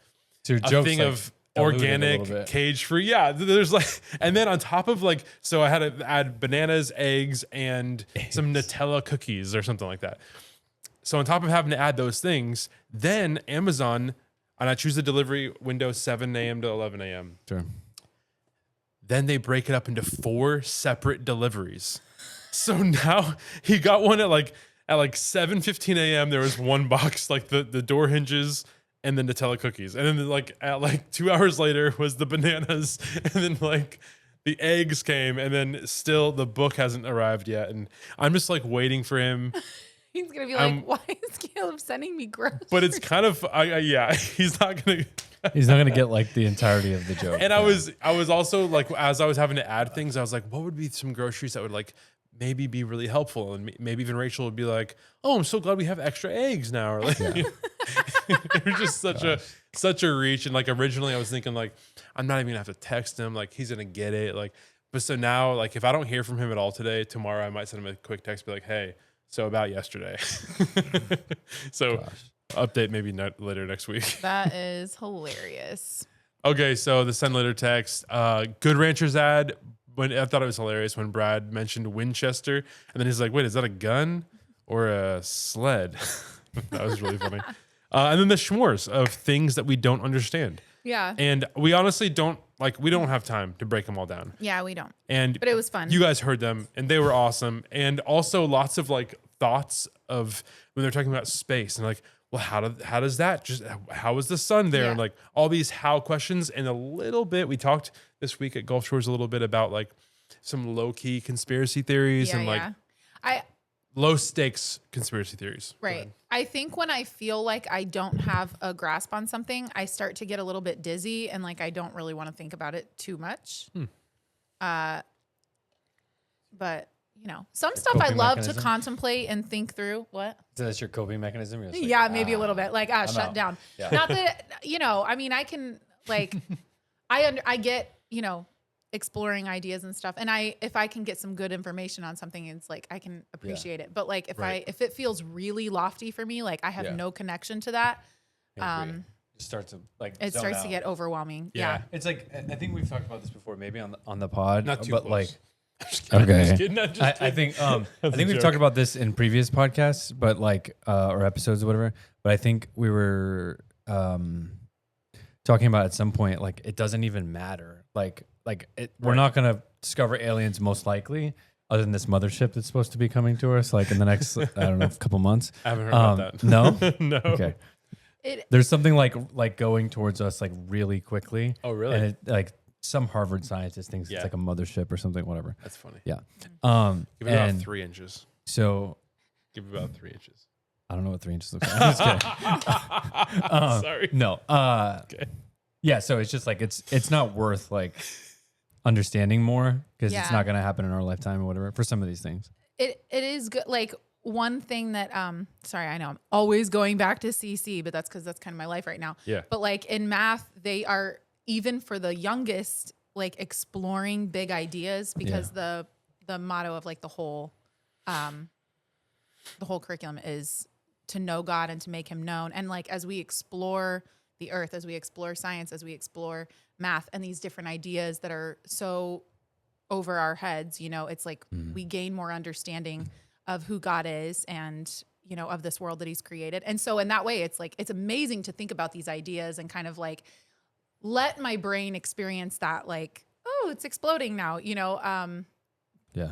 your a joke's thing like of diluted a little organic, bit. cage free. Yeah, there's like, and then on top of like, so I had to add bananas, eggs, and some Nutella cookies or something like that. So on top of having to add those things, then Amazon, and I choose the delivery window 7 a.m. to 11 a.m. Sure. Then they break it up into 4 separate deliveries. So now he got one at like 7:15 a.m. There was one box, like the door hinges and the Nutella cookies. And then like at like 2 hours later was the bananas. And then like the eggs came and then still the book hasn't arrived yet. And I'm just like waiting for him. He's gonna be like, "Why is Caleb sending me groceries?" But it's kind of, yeah, he's not going to. He's not gonna get like the entirety of the joke. And I was also like, as I was having to add things, I was like, what would be some groceries that would like maybe be really helpful? And maybe even Rachel would be like, oh, I'm so glad we have extra eggs now. Or like, it was just such a reach. And like originally I was thinking like, I'm not even gonna have to text him. Like he's gonna get it. Like, but so now like if I don't hear from him at all today, tomorrow I might send him a quick text, be like, hey, so about yesterday. So update maybe later next week. That is hilarious. Okay, so the send later text. Good Ranchers ad. When I thought it was hilarious when Brad mentioned Winchester, and then he's like, "Wait, is that a gun or a sled?" That was really funny. And then the Shmores of things that we don't understand, Yeah. and we honestly don't like. We don't have time to break them all down. Yeah, we don't. And But it was fun. You guys heard them, and they were awesome. And also lots of like thoughts of when they're talking about space and like, well, how does that just, how is the sun there? Yeah. And like all these how questions. And a little bit, we talked this week at Gulf Shores a little bit about like some low key conspiracy theories Yeah, and like I low stakes conspiracy theories. Go right. ahead. I think when I feel like I don't have a grasp on something, I start to get a little bit dizzy and like I don't really want to think about it too much. But you know, some stuff I coping love mechanism? to contemplate and think through. What? So that's your coping mechanism? You're just like, Yeah, maybe a little bit. Like, shut out. down. Yeah. Not that, you know, I mean, I can like, I get, you know, exploring ideas and stuff. And if I can get some good information on something, it's like, I can appreciate it. But like, if it feels really lofty for me, like I have Yeah. no connection to that, I agree. It starts to like it zone starts to out. get overwhelming. Yeah. Yeah. It's like I think we've talked about this before, maybe on the pod, Not too but close. like Just okay. kidding, I'm just I kidding. think I That's a think we've joke. talked about this in previous podcasts, but like or episodes or whatever. But I think we were talking about at some point like it doesn't even matter. We're not gonna discover aliens most likely, other than this mothership that's supposed to be coming to us like in the next I don't know couple months. I haven't heard about that. No. No. Okay. It, There's something like going towards us like really quickly. Oh, really? And it, like some Harvard scientist thinks Yeah. it's like a mothership or something, whatever. That's funny. Yeah. Give it about And 3 inches. so Give it about 3 inches. I don't know what 3 inches looks like. I'm just kidding. Sorry. No. Okay. Yeah. So it's just like it's not worth like understanding more because it's Yeah. not going to happen in our lifetime or whatever for some of these things. it is good. Like one thing that, sorry, I know I'm always going back to CC, but that's because that's kind of my life right now. Yeah. But like in math, they are, even for the youngest, like exploring big ideas because the motto of like the whole curriculum is to know God and to make him known. And like, as we explore the earth, as we explore science, as we explore math and these different ideas that are so over our heads, you know, it's like we gain more understanding of who God is and, you know, of this world that he's created. And so in that way, it's like, it's amazing to think about these ideas and kind of like let my brain experience that, like, oh, it's exploding now, you know,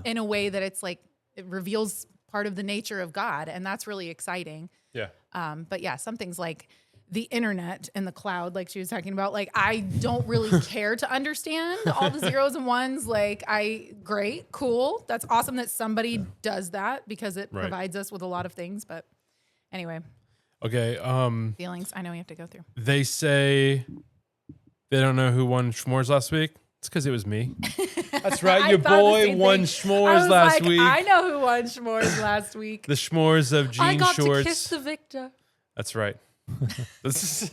in a way that it's like, it reveals part of the nature of God. And that's really exciting. Yeah. But yeah, some things like the internet and the cloud, like she was talking about. Like, I don't really care to understand all the zeros and ones. Like, great, cool. That's awesome that somebody does that because it provides us with a lot of things. But anyway. Okay. Feelings I know we have to go through. They say they don't know who won Shmores last week. It's because it was me. That's right. Your boy won Shmores last week. I know who won Shmores last week. The Shmores of jean I got shorts. to kiss the victor. That's right. This is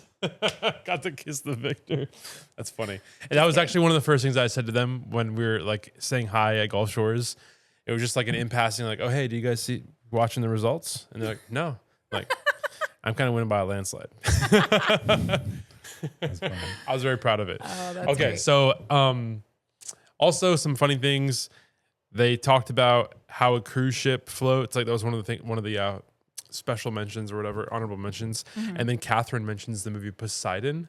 got to kiss the victor. That's funny. And that was actually one of the first things I said to them when we were like saying hi at Gulf Shores. It was just like an in passing, like, oh, hey, do you guys see watching the results? And they're like, no. Like, I'm kind of winning by a landslide. I was very proud of it. Oh, that's okay, great. so also some funny things. They talked about how a cruise ship floats. Like that was one of the special mentions or whatever, honorable mentions. And then Kathryn mentions the movie Poseidon.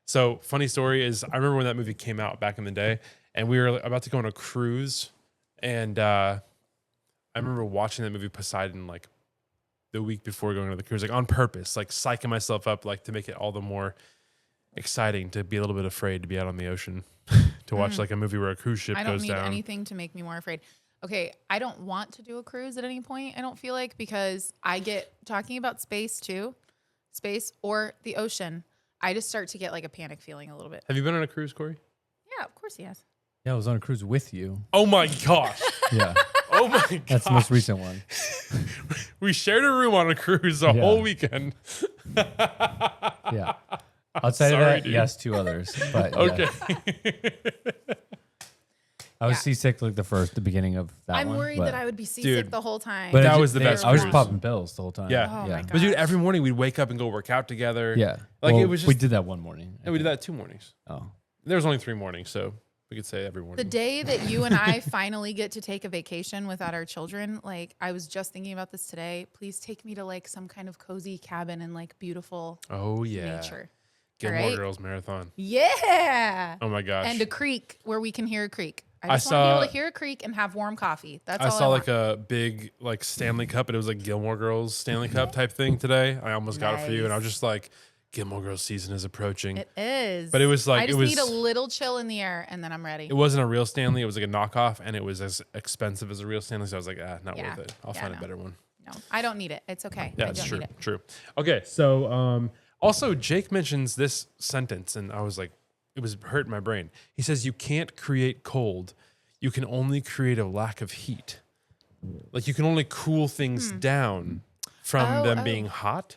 So funny story is I remember when that movie came out back in the day, and we were about to go on a cruise, and I remember watching that movie Poseidon like the week before going on the cruise, like on purpose, like psyching myself up, like to make it all the more exciting to be a little bit afraid to be out on the ocean to watch like a movie where a cruise ship goes down. I don't need anything to make me more afraid. Okay, I don't want to do a cruise at any point, I don't feel like, because I get talking about space or the ocean. I just start to get like a panic feeling a little bit. Have you been on a cruise, Cory? Yeah, of course he has. Yeah, I was on a cruise with you. Oh my gosh. Yeah. Oh my gosh. That's the most recent one. We shared a room on a cruise the whole weekend. Yeah. Outside of that, yes, 2 others. But okay. Yeah. I was seasick like the beginning of that one. I'm worried that I would be seasick the whole time. But that was the best I was cruise. popping pills the whole time. Yeah. Oh my But dude, gosh. every morning we'd wake up and go work out together. Yeah. Like Well, it was just, we did that one morning. and we did that 2 mornings. Oh. There was only 3 mornings, so we could say every morning. The day that you and I finally get to take a vacation without our children, like I was just thinking about this today. Please take me to like some kind of cozy cabin and like beautiful nature. Gilmore Girls marathon. Yeah. Oh my gosh. And a creek where we can hear a creek. I just want to be able to hear a creek and have warm coffee. That's all I saw want. like a big like Stanley Cup, and it was like Gilmore Girls Stanley Cup type thing today. I almost got it for you, and I was just like, Gilmore Girls season is approaching. It is. But it was like I just need a little chill in the air, and then I'm ready. It wasn't a real Stanley. It was like a knockoff, and it was as expensive as a real Stanley. So I was like, not worth it. I'll find a better one. No, I don't need it. It's okay. Yeah, I it's don't true. need it. True. Okay, so also Jake mentions this sentence, and I was like, it was hurting my brain. He says, "You can't create cold. You can only create a lack of heat. Like you can only cool things down from them being hot.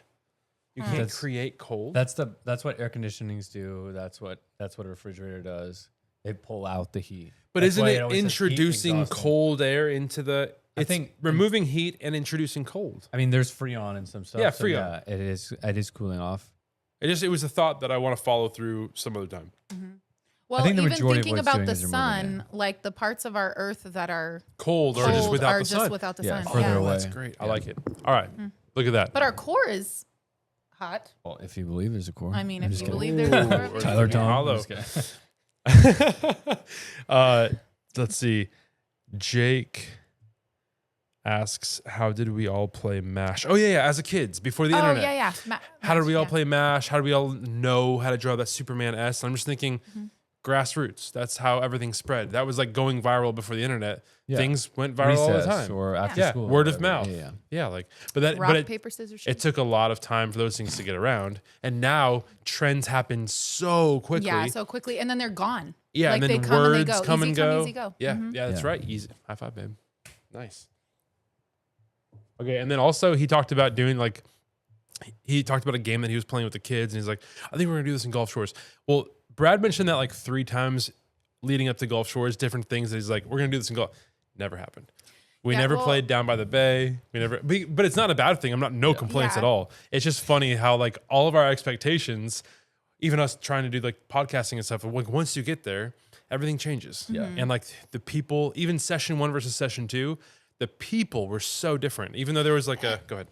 You can't create cold." That's what air conditionings do. That's what a refrigerator does. They pull out the heat. But That's isn't why it always says heat introducing exhausting. cold air into the? I think removing heat and introducing cold. I mean, there's Freon and some stuff. Yeah, so Freon. It is cooling off. It was a thought that I want to follow through some other time. Well, think the even majority of thinking what it's about doing the is removing sun, like the parts of our Earth that are Cold or just without the sun. without the Yeah, sun. further Yeah. away. That's great. I like it. All right, look at that. But our core is hot. Well, if you believe there's a core. I mean, I'm if just you kidding. believe there's a core. Tyler Yeah. Tom. Hollow. I'm just kidding. Let's see. Jake asks, "How did we all play MASH?" Oh yeah, as a kids before the Oh internet. yeah. How did we all play MASH? How did we all know how to draw that Superman S? And I'm just thinking, grassroots. That's how everything spread. That was like going viral before the internet. Yeah. Things went viral all the Recess time. or after Yeah, school. or word of whatever. mouth. Yeah. Yeah, like, but Rock, it, paper, scissors, shoot. it took a lot of time for those things to get around, and now trends happen so quickly. Yeah, so quickly, and then they're gone. Yeah, like and then they come and they words go. come Easy and come, go. easy go. Yeah, Mhm. yeah, that's Yeah. right. Easy. High five, babe. Nice. Okay, and then also he talked about doing like, he talked about a game that he was playing with the kids, and he's like, I think we're gonna do this in Gulf Shores. Well, Brad mentioned that like 3 times leading up to Gulf Shores, different things that he's like, we're gonna do this in Gulf. Never happened. We Yeah, never well- played down by the bay. We never, but it's not a bad thing. I'm not no complaints at Yeah. all. It's just funny how like all of our expectations, even us trying to do like podcasting and stuff, like once you get there, everything changes. Yeah. And like the people, even session 1 versus session 2, the people were so different. Even though there was like go ahead.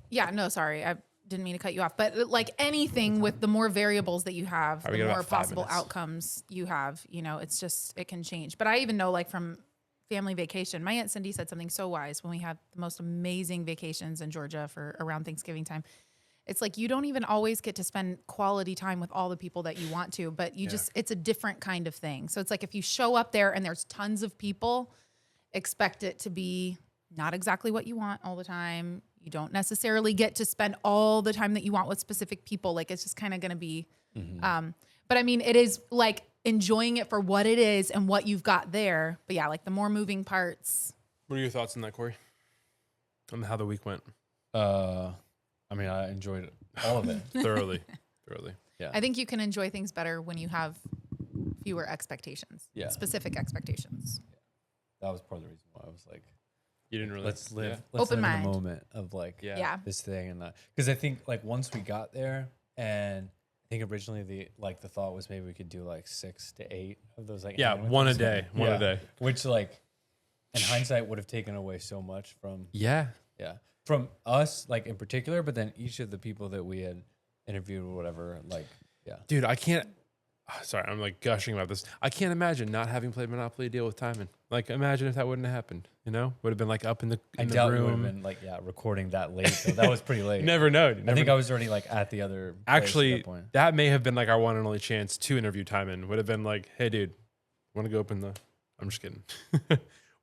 Yeah, no, sorry. I didn't mean to cut you off. But like anything with the more variables that you have, we the got more about 5 possible minutes. outcomes you have, it's just, it can change. But I even know like from family vacation, my Aunt Cindy said something so wise when we had the most amazing vacations in Georgia for around Thanksgiving time. it's like you don't even always get to spend quality time with all the people that you want to, but you just, it's a different kind of thing. So it's like if you show up there and there's tons of people, expect it to be not exactly what you want all the time. You don't necessarily get to spend all the time that you want with specific people. Like it's just kind of going to be, but I mean, it is like enjoying it for what it is and what you've got there. But yeah, like the more moving parts. What are your thoughts on that, Cory? On how the week went? I mean, I enjoyed all of it. Thoroughly. Yeah. I think you can enjoy things better when you have fewer expectations, specific expectations. That was part of the reason why I was like, You didn't really. let's live Open in mind. the moment of like Yeah. this thing and that. Because I think like once we got there, and I think originally the thought was maybe we could do like 6 to 8 of those like animated one a things. day. One a day. Which like in hindsight would have taken away so much from from us like in particular, but then each of the people that we had interviewed or whatever, like Dude, I can't. Sorry, I'm like gushing about this. I can't imagine not having played Monopoly Deal with Timon. Like, imagine if that wouldn't have happened. You know, would have been like up in the I in the doubt we would room. have been like recording that late. So that was pretty late. Never know. I think I was already like at the other place Actually, at that point. that may have been like our one and only chance to interview Timon. Would have been like, hey, dude, want to go open the? I'm just kidding.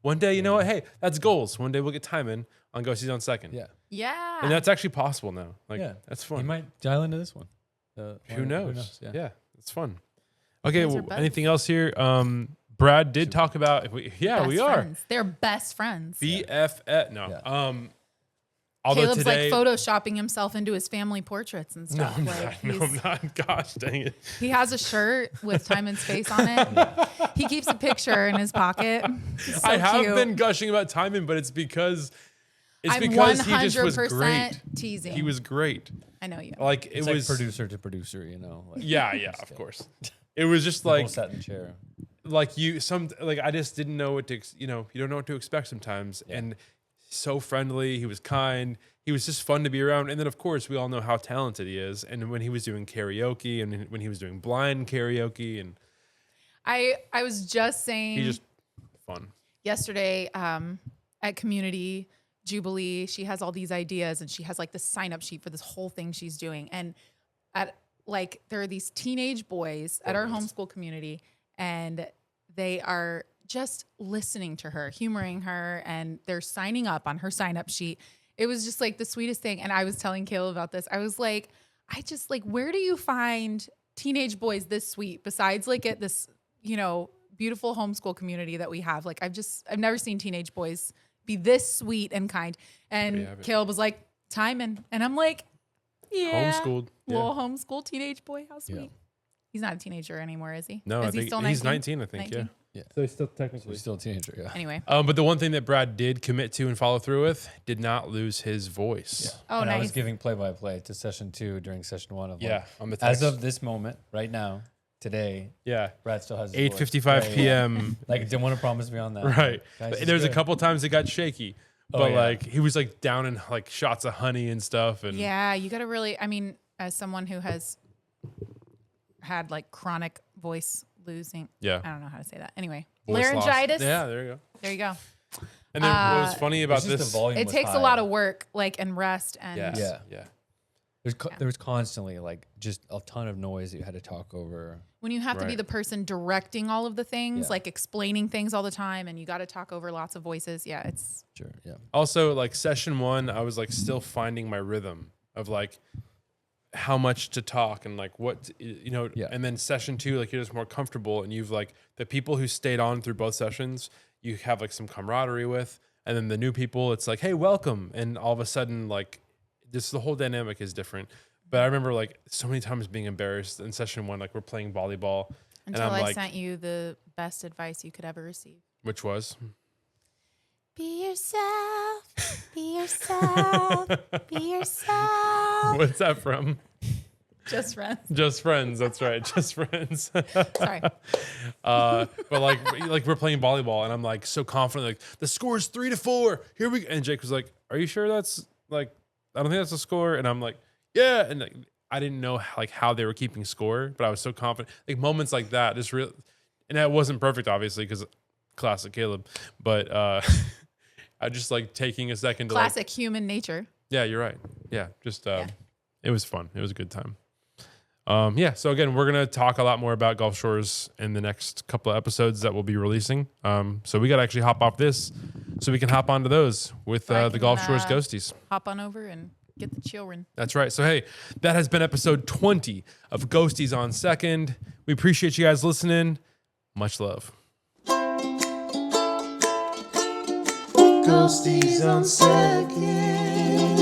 One day, you know what? Hey, that's goals. One day we'll get Timon on Ghosties on Second. Yeah. And that's actually possible now. Like, Yeah. that's You fun. might dial into this one. Who knows? Yeah. Yeah, it's fun. Okay, guys are well, buds. anything else here? Brad did talk about. We Best are friends. They're best friends. BFF. No. Yeah. Although Caleb's today, like photoshopping himself into his family portraits and no, stuff. I'm like not. No, I'm not. Gosh, dang it. he has a shirt with Timon's face on it. He keeps a picture in his pocket. He's so I have cute. been gushing about Timon, but it's because I'm he just was 100% great. teasing. He was great. I know you. Like It's it like was producer to producer, you know. Like, Yeah, of course. It was just like like sat in the chair. like I just didn't know what to you don't know what to expect sometimes. And so friendly, he was kind, he was just fun to be around. And then of course we all know how talented he is. And when he was doing karaoke and when he was doing blind karaoke, and I was just saying he just fun. yesterday at Community Jubilee, she has all these ideas and she has like this sign up sheet for this whole thing she's doing. And there are these teenage boys at our homeschool community, and they are just listening to her, humoring her, and they're signing up on her sign up sheet. It was just like the sweetest thing. And I was telling Caleb about this. I was like, where do you find teenage boys this sweet besides like at this, beautiful homeschool community that we have? Like I've never seen teenage boys be this sweet and kind. And Caleb was like, Timon. And I'm like, yeah. Homeschooled. Little homeschool teenage boy. How sweet. Yeah. He's not a teenager anymore, is he? No, is I think he still he's 19? 19, I think. 19? Yeah. So he's still technically He's still a teenager, yeah. Anyway. But the one thing that Brad did commit to and follow through with, did not lose his voice. Oh, and nice. I was giving play-by-play to session 2 during session 1 of like, On the as text. of this moment, right now, today, Brad still has his voice. 8:55 p.m. Like, didn't want to promise me on that. Right. Guys, it's There's a good. couple times it got shaky, Oh, but yeah. like he was like down in like shots of honey and stuff. And Yeah, you got to really, as someone who has had like chronic voice losing. Yeah. I don't know how to say that. Anyway, voice loss. laryngitis. Yeah, there you go. There you go. And then what was funny about It's just this? the volume It was takes high. a lot of work, like, and rest. And Yes. Yeah. There was constantly like just a ton of noise that you had to talk over. when you have to be Right. the person directing all of the things, Yeah. like explaining things all the time, and you got to talk over lots of voices. Yeah, it's Sure, yeah. Also, like session 1, I was like still finding my rhythm of like how much to talk and like what Yeah. And then session 2, like you're just more comfortable, and you've like the people who stayed on through both sessions, you have like some camaraderie with, and then the new people, it's like, hey, welcome, and all of a sudden like this the whole dynamic is different. But I remember like so many times being embarrassed in session 1, like we're playing volleyball, until and I'm I like, sent you the best advice you could ever receive. which was Be yourself. Be yourself. Be yourself. what's that from? Just friends. Just Friends. That's right. Just Friends. Sorry. But like we're playing volleyball, and I'm like so confident, like the score is 3-4. Here we go. And Jake was like, "Are you sure that's like? I don't think that's the score." And I'm like, "Yeah." And like, I didn't know like how they were keeping score, but I was so confident. Like moments like that, just real. And that wasn't perfect, obviously, because classic Caleb. But I just like taking a second to Classic human nature. yeah, you're right. Yeah, just it was fun. It was a good time. Yeah. So again, we're gonna talk a lot more about Gulf Shores in the next couple of episodes that we'll be releasing. So we got to actually hop off this, so we can hop onto those with So I the can, Gulf Shores Ghosties. Hop on over and get the children. That's right. So hey, that has been episode 20 of Ghosties on Second. We appreciate you guys listening. Much love. Ghosties on Second.